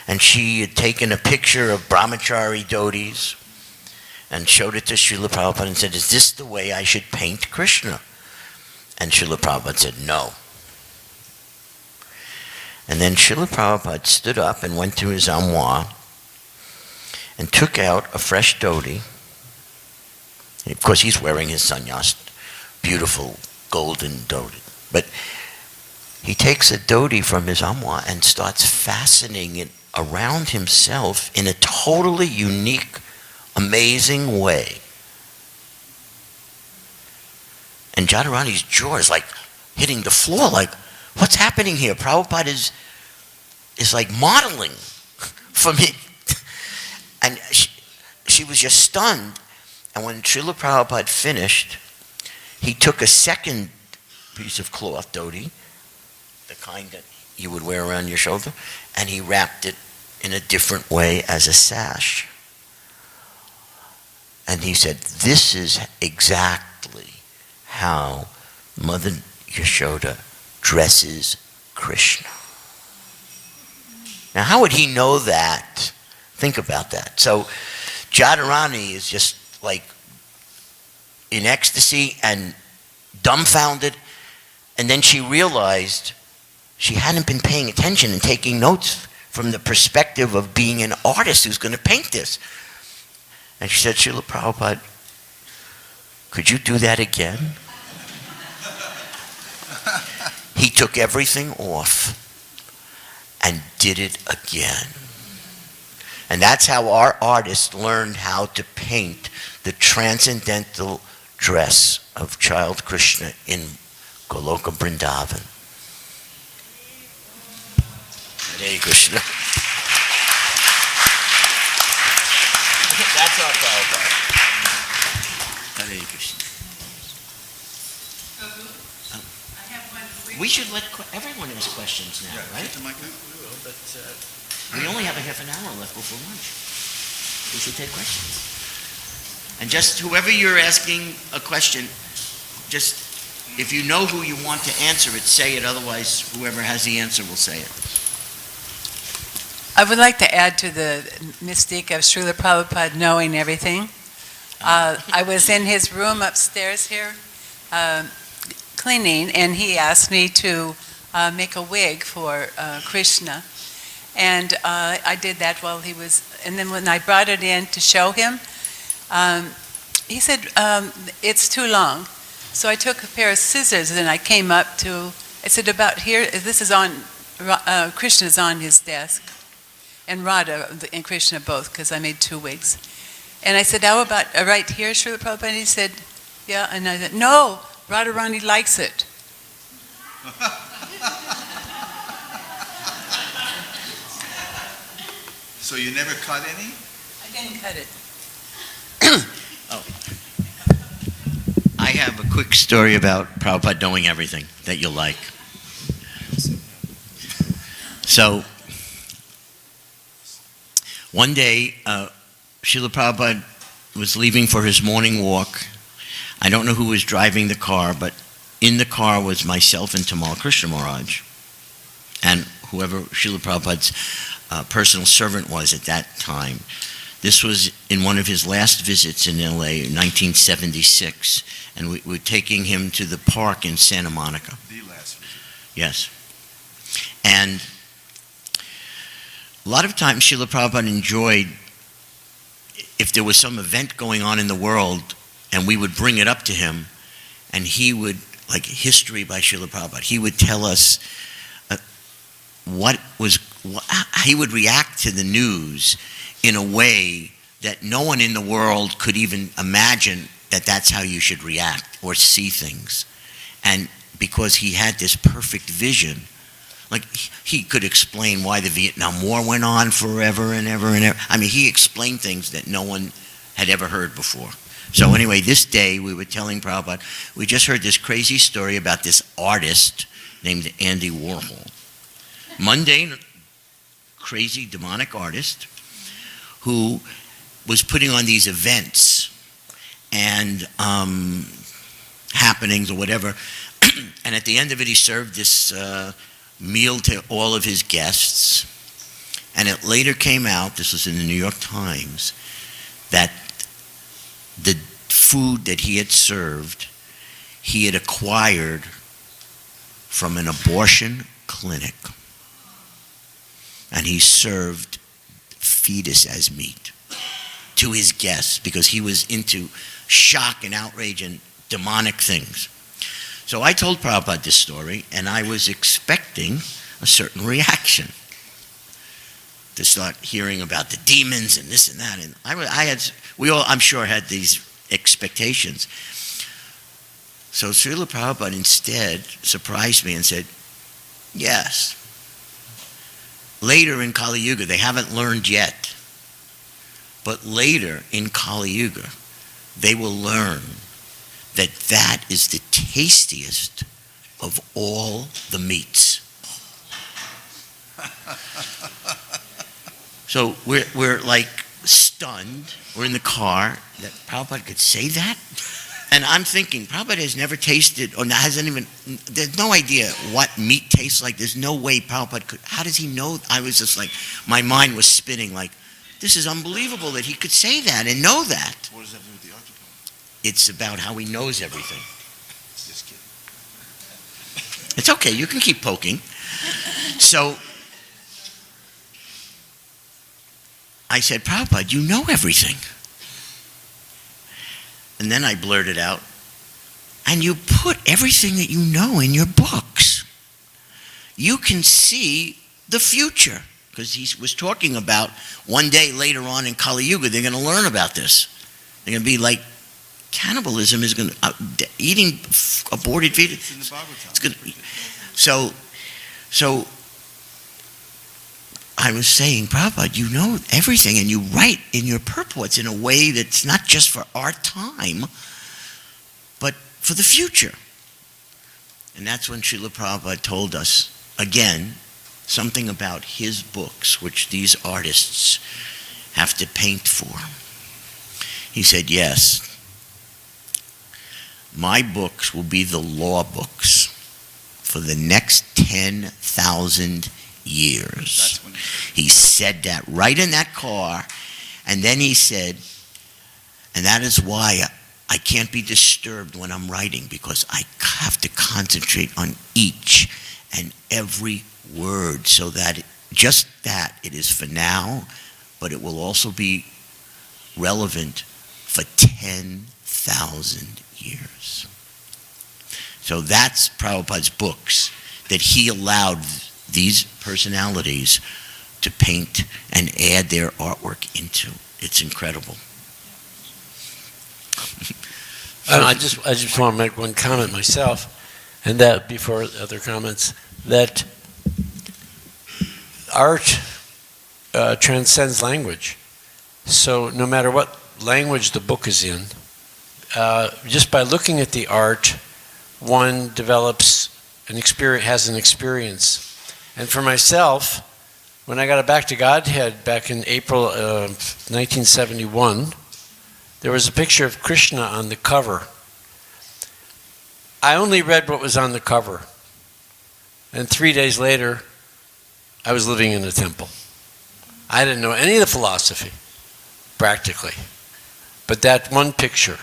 And she had taken a picture of brahmachari dhotis and showed it to Srila Prabhupada and said, is this the way I should paint Krishna? And Srila Prabhupada said, no. And then Srila Prabhupada stood up and went to his armoire and took out a fresh dhoti. Of course, he's wearing his sannyas, beautiful golden dhoti. But he takes a dhoti from his armoire and starts fastening it around himself in a totally unique, amazing way. And Jadharani's jaw is like hitting the floor, like, what's happening here? Prabhupada is like modeling for me. And she was just stunned. And when Srila Prabhupada finished, he took a second piece of cloth dhoti, the kind that you would wear around your shoulder, and he wrapped it in a different way as a sash. And he said, this is exactly how Mother Yashoda dresses Krishna. Now, how would he know that? Think about that. So, Jadharani is just like in ecstasy and dumbfounded, and then she realized she hadn't been paying attention and taking notes from the perspective of being an artist who's going to paint this. And she said, Srila Prabhupada, could you do that again? He took everything off and did it again. And that's how our artists learned how to paint the transcendental dress of child Krishna in Goloka Vrindavan. Hare Krishna. That's our Prabhupada. Hare Krishna. We should let everyone ask questions now, right? We only have a half an hour left before lunch. We should take questions. And just whoever you're asking a question, just, if you know who you want to answer it, say it. Otherwise, whoever has the answer will say it. I would like to add to the mystique of Srila Prabhupada knowing everything. I was in his room upstairs here cleaning, and he asked me to make a wig for Krishna. And I did that while he was, and then when I brought it in to show him, he said, it's too long. So I took a pair of scissors and I came up to, I said, about here, this is on, Krishna's on his desk. And Radha and Krishna both, because I made 2 wigs. And I said, how about right here, Srila Prabhupada? And he said, yeah. And I said, no, Radharani likes it. So you never cut any? I didn't cut it. I have a quick story about Prabhupada knowing everything that you'll like. So, one day, Srila Prabhupada was leaving for his morning walk. I don't know who was driving the car, but in the car was myself and Tamal Krishna Maharaj, and whoever Srila Prabhupada's personal servant was at that time. This was in one of his last visits in LA in 1976, and we were taking him to the park in Santa Monica. The last visit. Yes. And a lot of times Srila Prabhupada enjoyed, if there was some event going on in the world, and we would bring it up to him, and he would, like History by Srila Prabhupada, he would tell us he would react to the news in a way that no one in the world could even imagine that that's how you should react or see things. And because he had this perfect vision, like he could explain why the Vietnam War went on forever and ever and ever. I mean, he explained things that no one had ever heard before. So anyway, this day we were telling Prabhupada, we just heard this crazy story about this artist named Andy Warhol. Mundane, crazy, demonic artist who was putting on these events and happenings or whatever. And at the end of it, he served this meal to all of his guests. And it later came out, this was in the New York Times, that the food that he had served, he had acquired from an abortion clinic. And he served fetus as meat to his guests because he was into shock and outrage and demonic things. So I told Prabhupada this story, and I was expecting a certain reaction to start hearing about the demons and this and that. And we all, I'm sure, had these expectations. So Srila Prabhupada instead surprised me and said, yes. Later in Kali Yuga, they haven't learned yet, but later in Kali Yuga, they will learn that that is the tastiest of all the meats. So we're like stunned. We're in the car that Prabhupada could say that. And I'm thinking, Prabhupada has never tasted, or hasn't even, there's no idea what meat tastes like. There's no way Prabhupada could, how does he know? I was just like, my mind was spinning like, this is unbelievable that he could say that and know that. What does that do with the article? It's about how he knows everything. Just kidding. It's okay, you can keep poking. So, I said, Prabhupada, you know everything. And then I blurted out, and you put everything that you know in your books. You can see the future. Because he was talking about one day later on in Kali Yuga, they're going to learn about this. They're going to be like, cannibalism is going to, eating aborted fetus. It's in the Bhagavatam. It's going to, so I was saying, Prabhupada, you know everything, and you write in your purports in a way that's not just for our time, but for the future. And that's when Srila Prabhupada told us, again, something about his books, which these artists have to paint for. He said, yes, my books will be the law books for the next 10,000 years. He said that right in that car, and then he said, and that is why I can't be disturbed when I'm writing, because I have to concentrate on each and every word, so that it is for now, but it will also be relevant for 10,000 years. So that's Prabhupada's books, that he allowed these personalities to paint and add their artwork into. It's incredible. I just want to make one comment myself, and that before other comments, that art transcends language. So no matter what language the book is in, just by looking at the art, one develops an experience, has an experience. And for myself, when I got Back to Godhead back in April of 1971, there was a picture of Krishna on the cover. I only read what was on the cover. And 3 days later, I was living in a temple. I didn't know any of the philosophy, practically. But that one picture,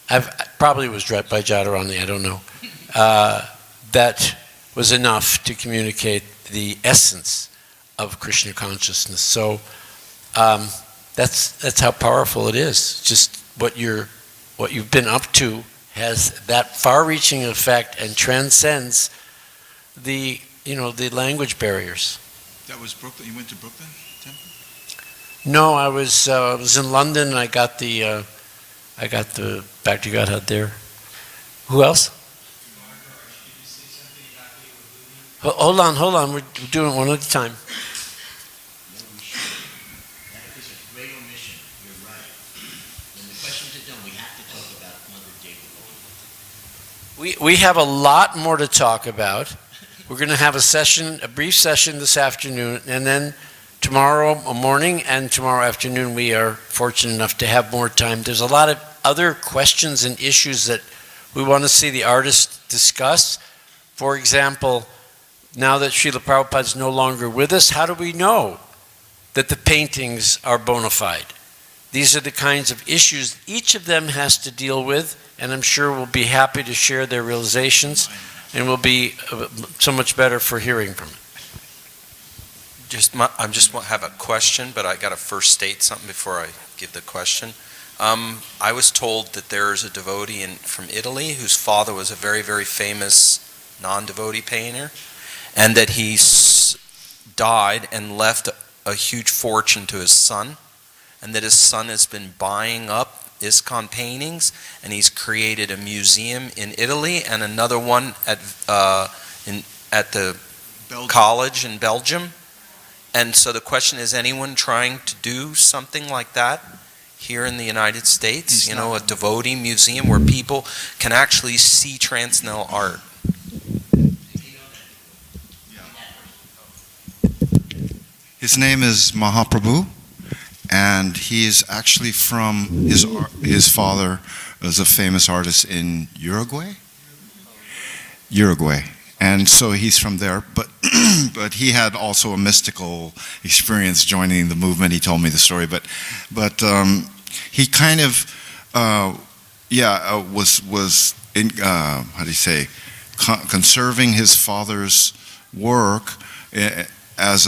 I probably was read by Jadharani, I don't know. That was enough to communicate the essence of Krishna consciousness. So that's how powerful it is. Just what you've been up to has that far-reaching effect and transcends the language barriers. That was Brooklyn. You went to Brooklyn Temple? No, I was in London. And I got the Back to Godhead there. Who else? Hold on. We're doing it one at a time. We have a lot more to talk about. We're going to have a brief session this afternoon, and then tomorrow morning and tomorrow afternoon we are fortunate enough to have more time. There's a lot of other questions and issues that we want to see the artists discuss. For example, now that Srila Prabhupada is no longer with us, how do we know that the paintings are bona fide? These are the kinds of issues each of them has to deal with, and I'm sure will be happy to share their realizations, and will be so much better for hearing from it. I just have a question, but I got to first state something before I give the question. I was told that there is a devotee from Italy whose father was a very, very famous non-devotee painter, and that he died and left a huge fortune to his son, and that his son has been buying up ISKCON paintings, and he's created a museum in Italy and another one at the Belgium. College in Belgium. And so the question is, anyone trying to do something like that here in the United States? A devotee museum where people can actually see transcendental art. His name is Mahaprabhu, and he is actually from his father was a famous artist in Uruguay, and so he's from there. But but he had also a mystical experience joining the movement. He told me the story, but he kind of was in conserving his father's work as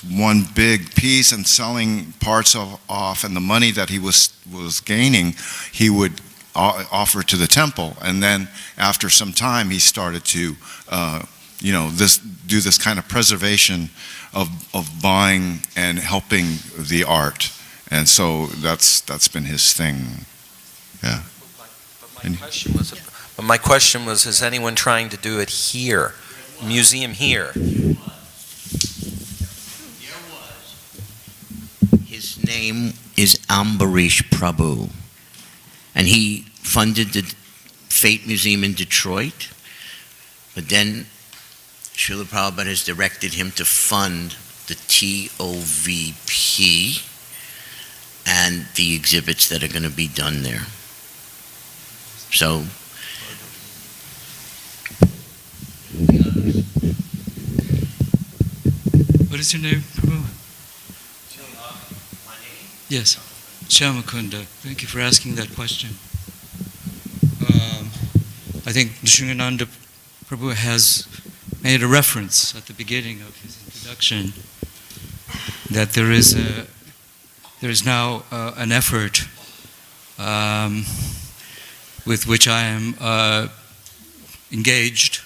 one big piece and selling parts off, and the money that he was gaining, he would offer to the temple. And then after some time, he started to do this kind of preservation of buying and helping the art. And so that's been his thing. Yeah. But my question was, is anyone trying to do it here? Museum here? His name is Ambarish Prabhu, and he funded the Fate Museum in Detroit, but then Srila Prabhupada has directed him to fund the TOVP and the exhibits that are going to be done there. So, What is your name, Prabhu? Yes, Shyamakunda. Thank you for asking that question. I think Sringananda Prabhu has made a reference at the beginning of his introduction that there is now an effort with which I am engaged.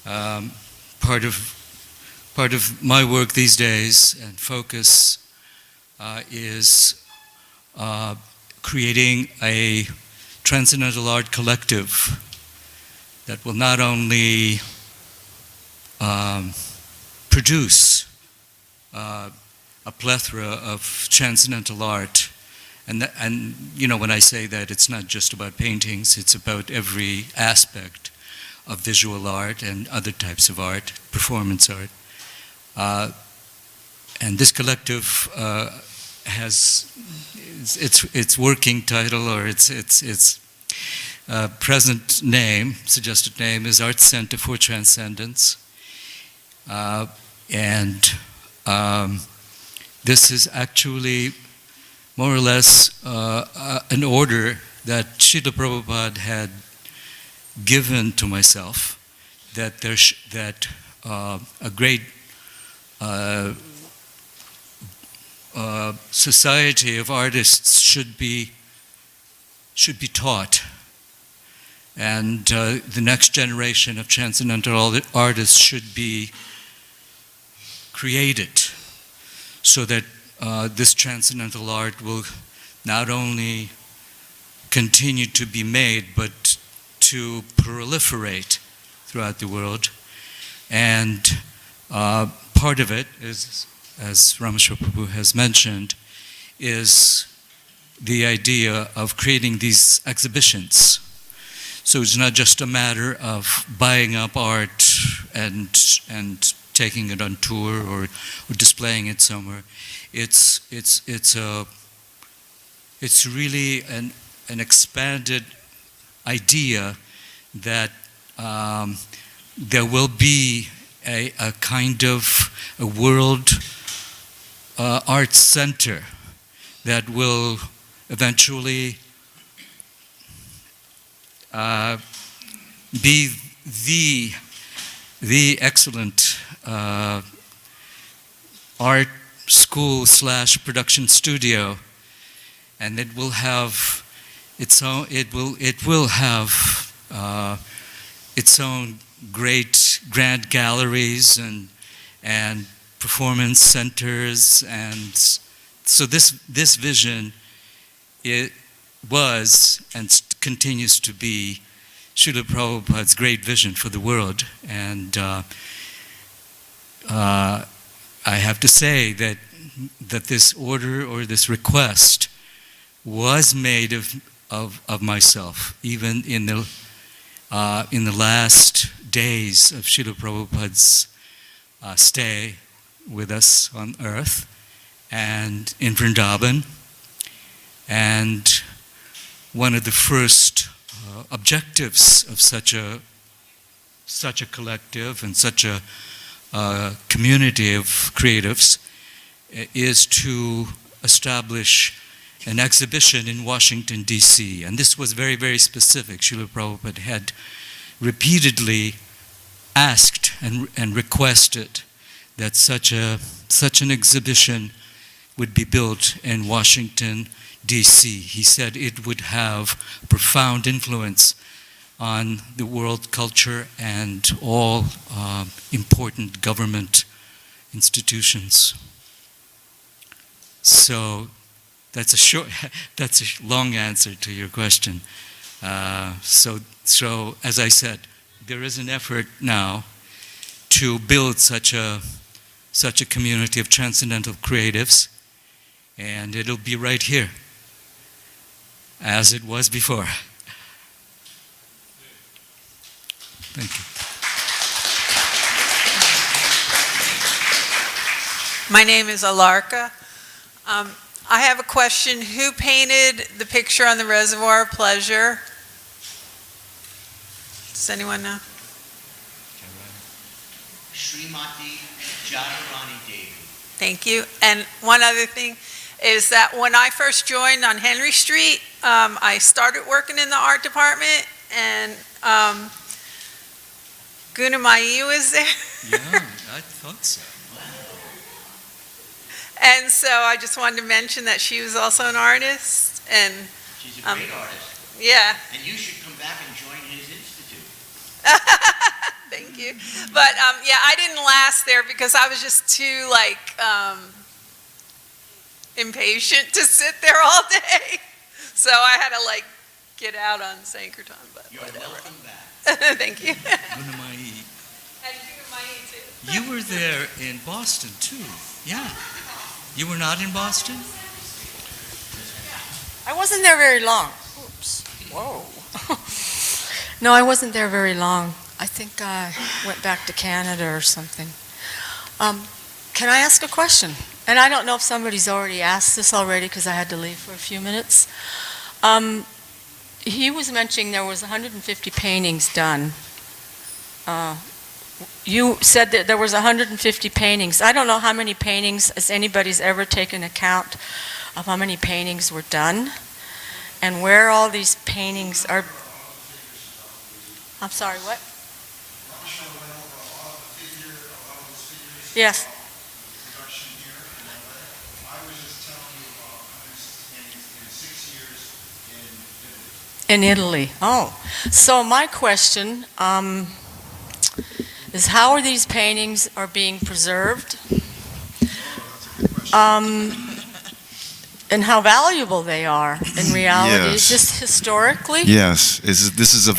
Part of my work these days and focus is creating a transcendental art collective that will not only produce a plethora of transcendental art, and you know, when I say that, it's not just about paintings, it's about every aspect of visual art and other types of art, performance art. And this collective has its working title, or its present name, suggested name, is Art Center for Transcendence. And this is actually more or less an order that Srila Prabhupada had given to myself, that a great society of artists should be taught, and the next generation of transcendental artists should be created, so that this transcendental art will not only continue to be made, but to proliferate throughout the world. And part of it is, as Rameshwar Prabhu has mentioned, is the idea of creating these exhibitions. So it's not just a matter of buying up art and taking it on tour or displaying it somewhere. It's really an expanded idea that there will be a kind of a world arts center that will eventually be the excellent art school / production studio, and it will have its own. It will have its own great grand galleries and performance centers, and so this vision, it was and continues to be Srila Prabhupada's great vision for the world. And I have to say that this order or this request was made of myself, even in the last days of Srila Prabhupada's stay with us on earth and in Vrindavan. And one of the first objectives of such a collective and such a community of creatives is to establish an exhibition in Washington, D.C. And this was very, very specific. Srila Prabhupada had repeatedly asked and requested that such an exhibition would be built in Washington, D.C. He said it would have profound influence on the world culture and all important government institutions. So that's a long answer to your question. So as I said, there is an effort now to build such a community of transcendental creatives, and it'll be right here, as it was before. Thank you. My name is Alarka. I have a question. Who painted the picture on the Reservoir of Pleasure? Does anyone know? Srimati Jadharani Devi. Thank you. And one other thing is that when I first joined on Henry Street, I started working in the art department, and Gunamai was there. Yeah, I thought so. And so I just wanted to mention that she was also an artist. And She's a great artist. yeah. And you should come back and join his institute. Thank you. But yeah, I didn't last there because I was just too impatient to sit there all day. So I had to get out on Sankirtan. But You're whatever. welcome back. Thank you. Gunamai. And Gunamai too. You were there in Boston too. Yeah. You were not in Boston? I wasn't there very long. Oops. Whoa. No, I wasn't there very long. I think I went back to Canada or something. Can I ask a question? And I don't know if somebody's already asked this already because I had to leave for a few minutes. He was mentioning there was 150 paintings done. You said that there was 150 paintings. I don't know how many paintings, has anybody's ever taken account of how many paintings were done and where all these paintings are. I'm sorry, what? Yes. In Italy. Oh, so my question is how are these paintings are being preserved? And how valuable they are in reality, Yes. just historically. Yes, this is a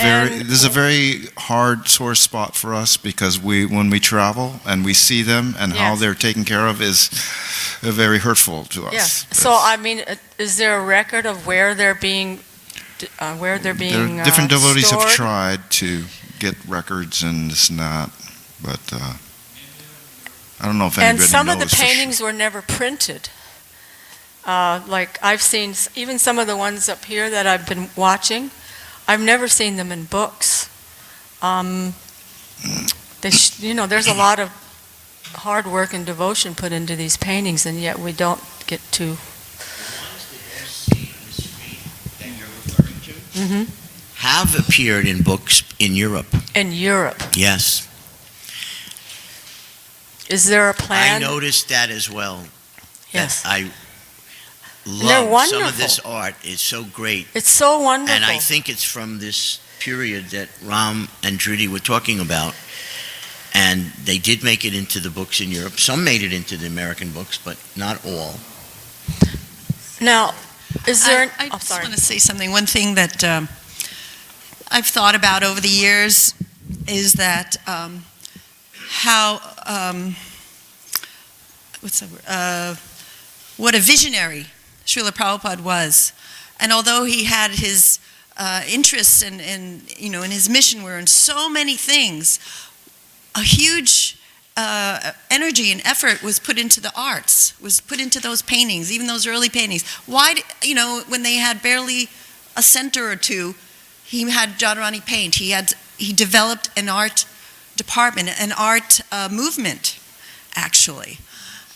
very hard sore spot for us because when we travel and we see them and how Yes. they're taken care of is very hurtful to us. Yes. So I mean, is there a record of where they're being Different devotees have stored? tried to get records and this and that, but I don't know if anybody knows. And some of the for sure. paintings were never printed. Like I've seen even some of the ones up here that I've been watching, I've never seen them in books. There's a lot of hard work and devotion put into these paintings, and yet we don't get to. Mm-hmm. Have appeared in books in Europe. In Europe. Yes. Is there a plan? I noticed that as well. Yes. I They're love some of wonderful. this art. It's so great. It's so wonderful. And I think it's from this period that Ram and Trudy were talking about. And they did make it into the books in Europe. Some made it into the American books, but not all. Now, is there? I just want to say something. One thing that I've thought about over the years is that what a visionary Srila Prabhupada was, and although he had his interests in his mission were in so many things, a huge energy and effort was put into the arts, was put into those paintings, even those early paintings. Why, when they had barely a center or two, he had Jadharani paint. He developed an art department, an art movement, actually.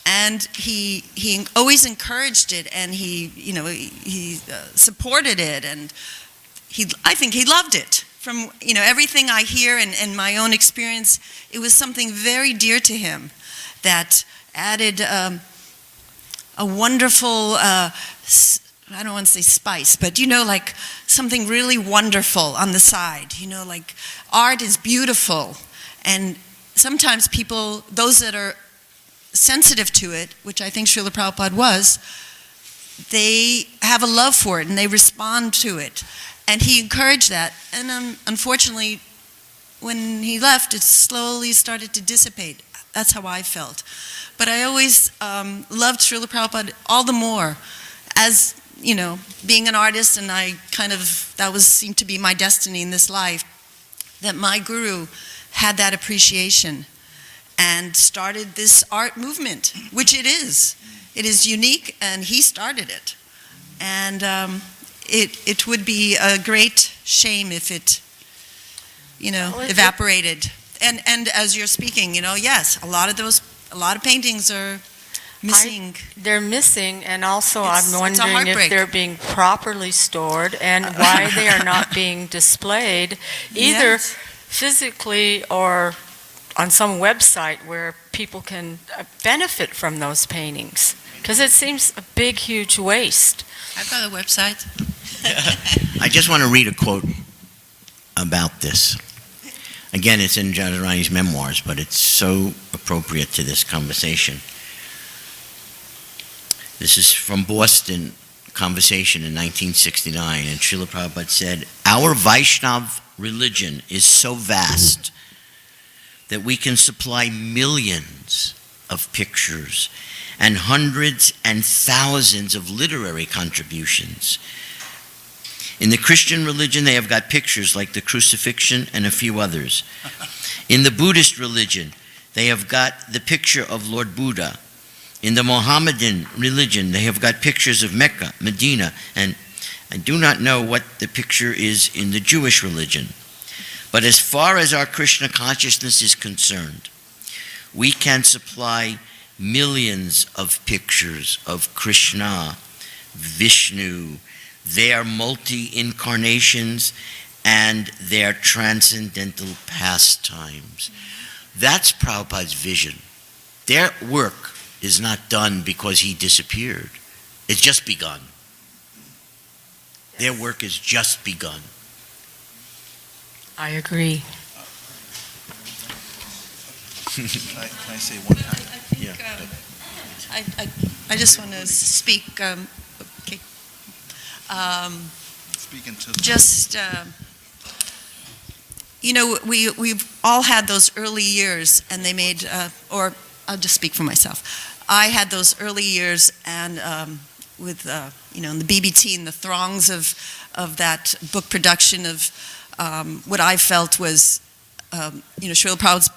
And he always encouraged it, and he supported it, and I think he loved it. From everything I hear and my own experience, it was something very dear to him that added a wonderful, I don't want to say spice, but like something really wonderful on the side. Like art is beautiful, and sometimes people, those that are sensitive to it, which I think Srila Prabhupada was, they have a love for it and they respond to it. And he encouraged that. And unfortunately, when he left, it slowly started to dissipate. That's how I felt. But I always loved Srila Prabhupada all the more as, being an artist, and that seemed to be my destiny in this life, that my guru had that appreciation and started this art movement, which it is. It is unique, and he started it. And it would be a great shame if it evaporated. And as you're speaking, yes, a lot of paintings are missing. They're missing, and also It's I'm a wondering if heartbreak. they're being properly stored and why they are not being displayed, either Yes. physically or on some website where people can benefit from those paintings. Because it seems a big, huge waste. I've got a website. I just want to read a quote about this. Again, it's in Radharani's memoirs, but it's so appropriate to this conversation. This is from Boston Conversation in 1969, and Srila Prabhupada said, "Our Vaishnav religion is so vast that we can supply millions of pictures and hundreds and thousands of literary contributions. In the Christian religion, they have got pictures like the crucifixion and a few others. In the Buddhist religion, they have got the picture of Lord Buddha. In the Mohammedan religion, they have got pictures of Mecca, Medina, and I do not know what the picture is in the Jewish religion. But as far as our Krishna consciousness is concerned, we can supply millions of pictures of Krishna, Vishnu, their multi-incarnations, and their transcendental pastimes." That's Prabhupada's vision. Their work is not done because he disappeared. It's just begun. Their work is just begun. I agree. Can I say one thing? I think, I just want to speak, okay. Speaking to the Just, we've all had those early years, and they made, or I'll just speak for myself. I had those early years, and with, in the BBT and the throngs of that book production of what I felt was, Srila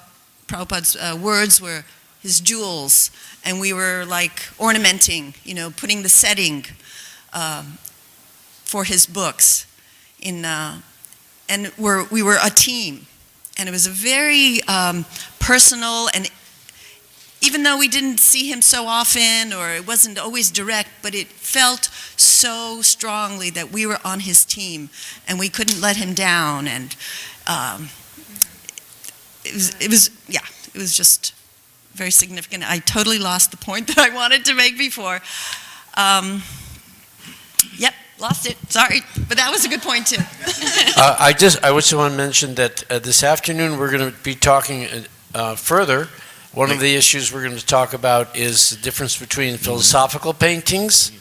Prabhupada's words were his jewels, and we were like ornamenting, putting the setting for his books. And we were a team, and it was a very personal, and even though we didn't see him so often, or it wasn't always direct, but it felt so strongly that we were on his team, and we couldn't let him down, and it was just very significant. I totally lost the point that I wanted to make before. Lost it. Sorry, but that was a good point too. I just want to mention that this afternoon we're going to be talking further. One of the issues we're going to talk about is the difference between philosophical paintings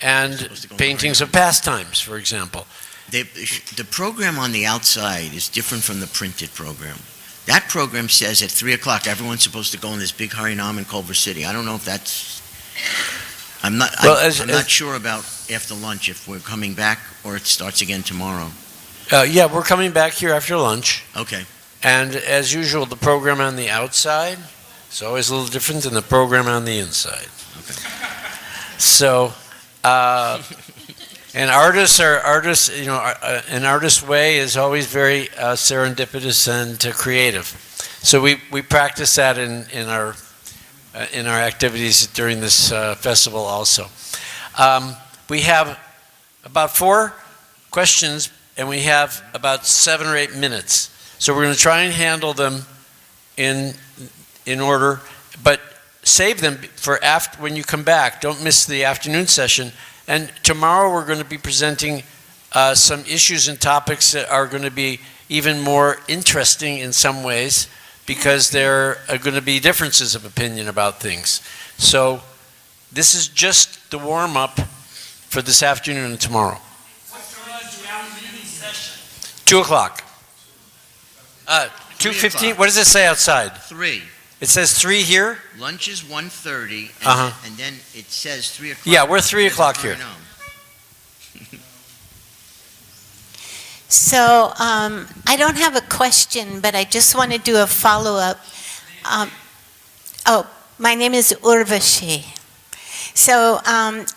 and paintings of pastimes, for example. The program on the outside is different from the printed program. That program says at 3 o'clock everyone's supposed to go in this big Harinam in Culver City. I don't know if that's... I'm not sure about after lunch if we're coming back or it starts again tomorrow. Yeah, we're coming back here after lunch. Okay. And as usual, the program on the outside is always a little different than the program on the inside. Okay. So, and artists, an artist's way is always very serendipitous and creative. So we practice that in our activities during this festival also. We have about 4 questions, and we have about 7 or 8 minutes. So we're going to try and handle them in order, but save them for after when you come back. Don't miss the afternoon session. And tomorrow we're going to be presenting some issues and topics that are going to be even more interesting in some ways, because there are going to be differences of opinion about things. So this is just the warm-up for this afternoon and tomorrow. What's the afternoon session? 2 o'clock. 2:15. What does it say outside? 3. It says 3 here? Lunch is 1:30, and then it says 3 o'clock. Yeah, we're 3 o'clock here. So I don't have a question, but I just want to do a follow-up. My name is Urvashi. So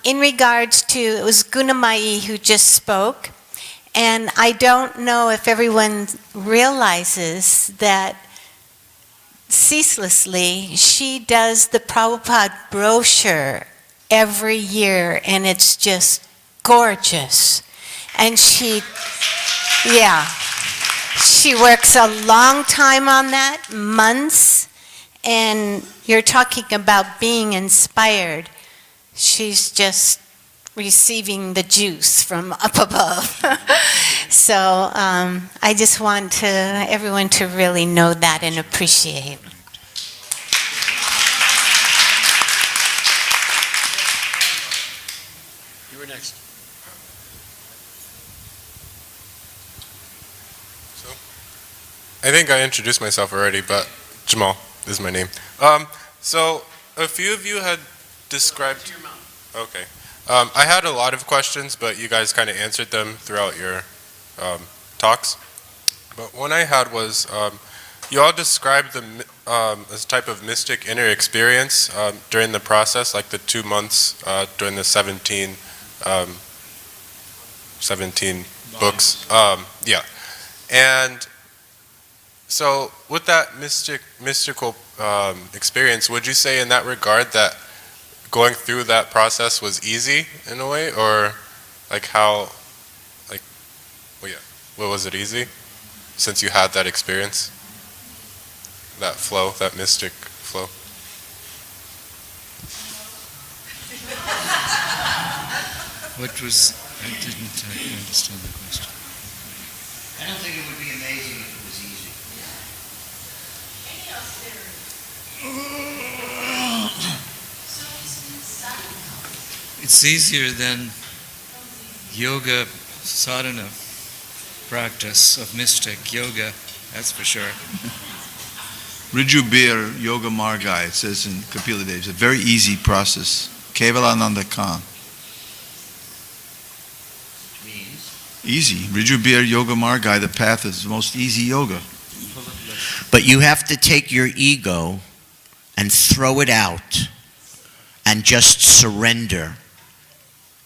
in regards to, it was Gunamayi who just spoke, And I don't know if everyone realizes that ceaselessly she does the Prabhupada brochure every year, and it's just gorgeous. And she works a long time on that, months, and you're talking about being inspired. She's just receiving the juice from up above. So I just want everyone to really know that and appreciate. You were next. So, I think I introduced myself already, but Jamal is my name. So a few of you had described. Okay. I had a lot of questions, but you guys kind of answered them throughout your talks. But one I had was, you all described this type of mystic inner experience during the process, like the 2 months during the 17 books. Yeah. And so with that mystical experience, would you say in that regard that going through that process was easy in a way, or like how, like, well, yeah, well, was it easy since you had that experience, that flow, that mystic flow? What was, I didn't understand the question. I don't think it would be amazing if it was easy. It's easier than yoga sadhana practice of mystic yoga, that's for sure. Riju Bir Yoga Margai, it says in Kapila Dev, it's a very easy process. Kevalananda Khan. Easy. Riju Bir Yoga Margai, the path is the most easy yoga. But you have to take your ego and throw it out and just surrender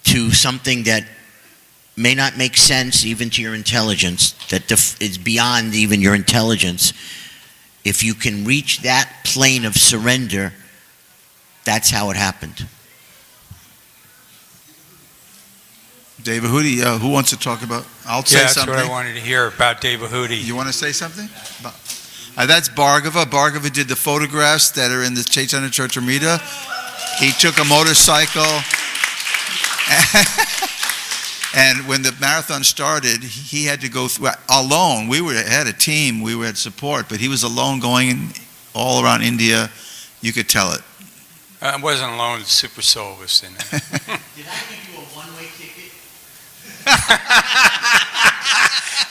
to something that may not make sense even to your intelligence, that is beyond even your intelligence. If you can reach that plane of surrender, that's how it happened. Devahudi, who wants to talk about? I'll say something. That's what I wanted to hear about Devahudi. You want to say something? That's Bhargava. Bhargava did the photographs that are in the Chaitanya Charitamrita. He took a motorcycle. And when the marathon started, he had to go through alone. We had a team, we had support, but he was alone going all around India. You could tell it. I wasn't alone, Super Soul was in it. Did I give you a one-way ticket?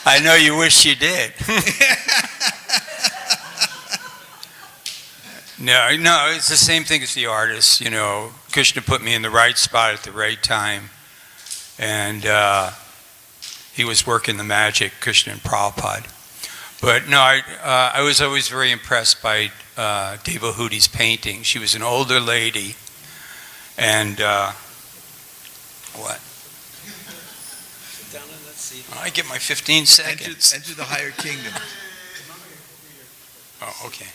I know you wish you did. No, it's the same thing as the artist. You know, Krishna put me in the right spot at the right time. And he was working the magic, Krishna and Prabhupada. But no, I was always very impressed by Devahudi's painting. She was an older lady. And what? Sit down in that seat. I get my 15 seconds. Enter the higher kingdom. Oh, okay.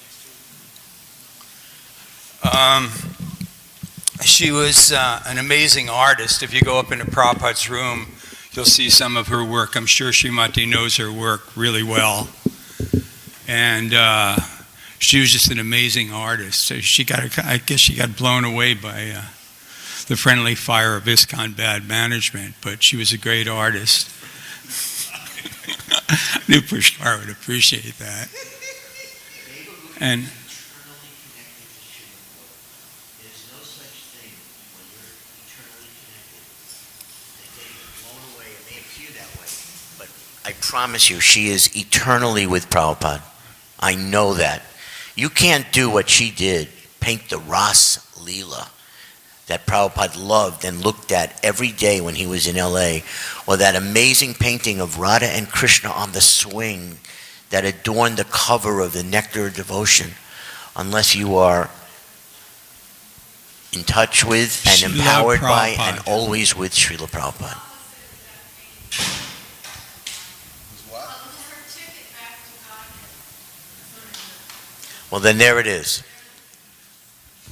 She was an amazing artist. If you go up into Prabhupada's room, you'll see some of her work. I'm sure Srimati knows her work really well. And she was just an amazing artist. So I guess she got blown away by the friendly fire of ISKCON bad management, but she was a great artist. I knew Pushkar would appreciate that. And I promise you, she is eternally with Prabhupada. I know that. You can't do what she did, paint the Ras Leela that Prabhupada loved and looked at every day when he was in LA, or that amazing painting of Radha and Krishna on the swing that adorned the cover of the Nectar of Devotion, unless you are in touch with and empowered by and always with Srila Prabhupada. Well, then there it is.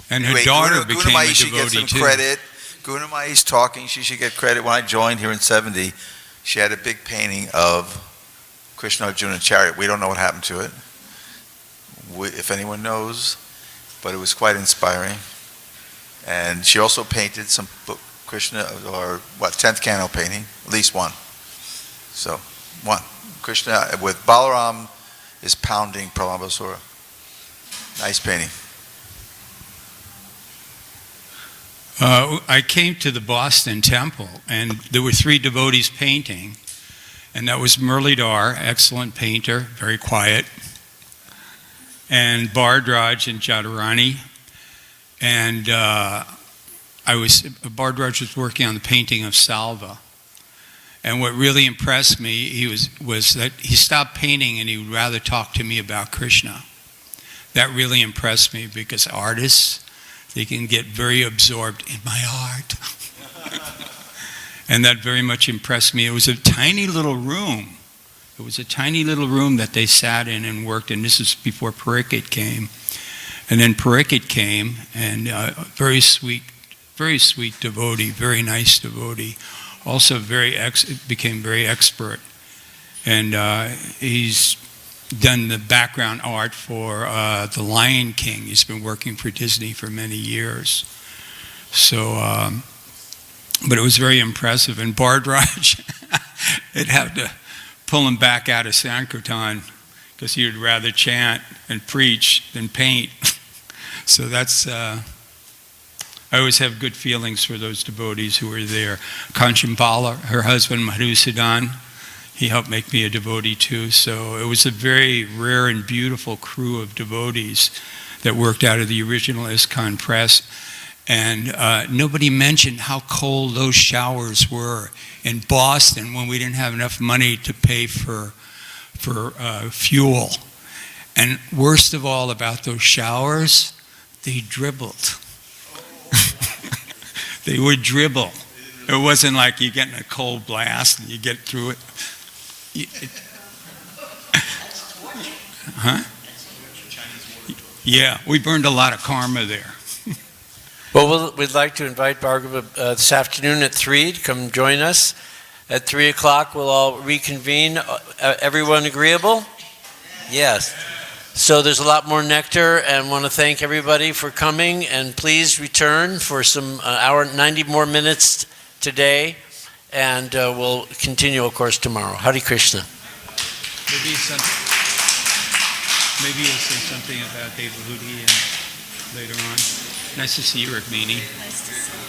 And her Anyway, daughter Guna became a Maishi gets devotee some too. credit. Guna Mai's talking. She should get credit. When I joined here in 70, she had a big painting of Krishna Arjuna chariot. We don't know what happened to it. If anyone knows, but it was quite inspiring. And she also painted some Krishna, or 10th canto painting, at least one. So, one. Krishna with Balaram is pounding Pralambasura. Nice painting. I came to the Boston Temple, and there were 3 devotees painting, and that was Murlidhar, excellent painter, very quiet, and Bardraj and Jadharani, and Bardraj was working on the painting of Salva, and what really impressed me was that he stopped painting and he would rather talk to me about Krishna. That really impressed me, because artists, they can get very absorbed in my art. And that very much impressed me. It was a tiny little room. It was a tiny little room that they sat in and worked, and this is before Parikit came. And then Parikit came, and very sweet devotee, very nice devotee. Also became very expert. And he's done the background art for The Lion King. He's been working for Disney for many years. So, but it was very impressive. And Bardraj, it'd have to pull him back out of Sankirtan, because he would rather chant and preach than paint. So that's, I always have good feelings for those devotees who were there. Kanchanbala, her husband Madhusudan, he helped make me a devotee too. So it was a very rare and beautiful crew of devotees that worked out of the original ISKCON press. And nobody mentioned how cold those showers were in Boston when we didn't have enough money to pay for fuel. And worst of all about those showers, they dribbled. They would dribble. It wasn't like you get in a cold blast and you get through it. Huh? Yeah, we burned a lot of karma there. Well, we'd like to invite Bhargava this afternoon at 3 to come join us. At 3 o'clock, we'll all reconvene. Everyone agreeable? Yes. So there's a lot more nectar, and want to thank everybody for coming, and please return for some 90 more minutes today, and we'll continue, of course, tomorrow. Hare Krishna. Maybe you'll say something about Devahudi and later on. Nice to see you, Rukmini. Nice to see you.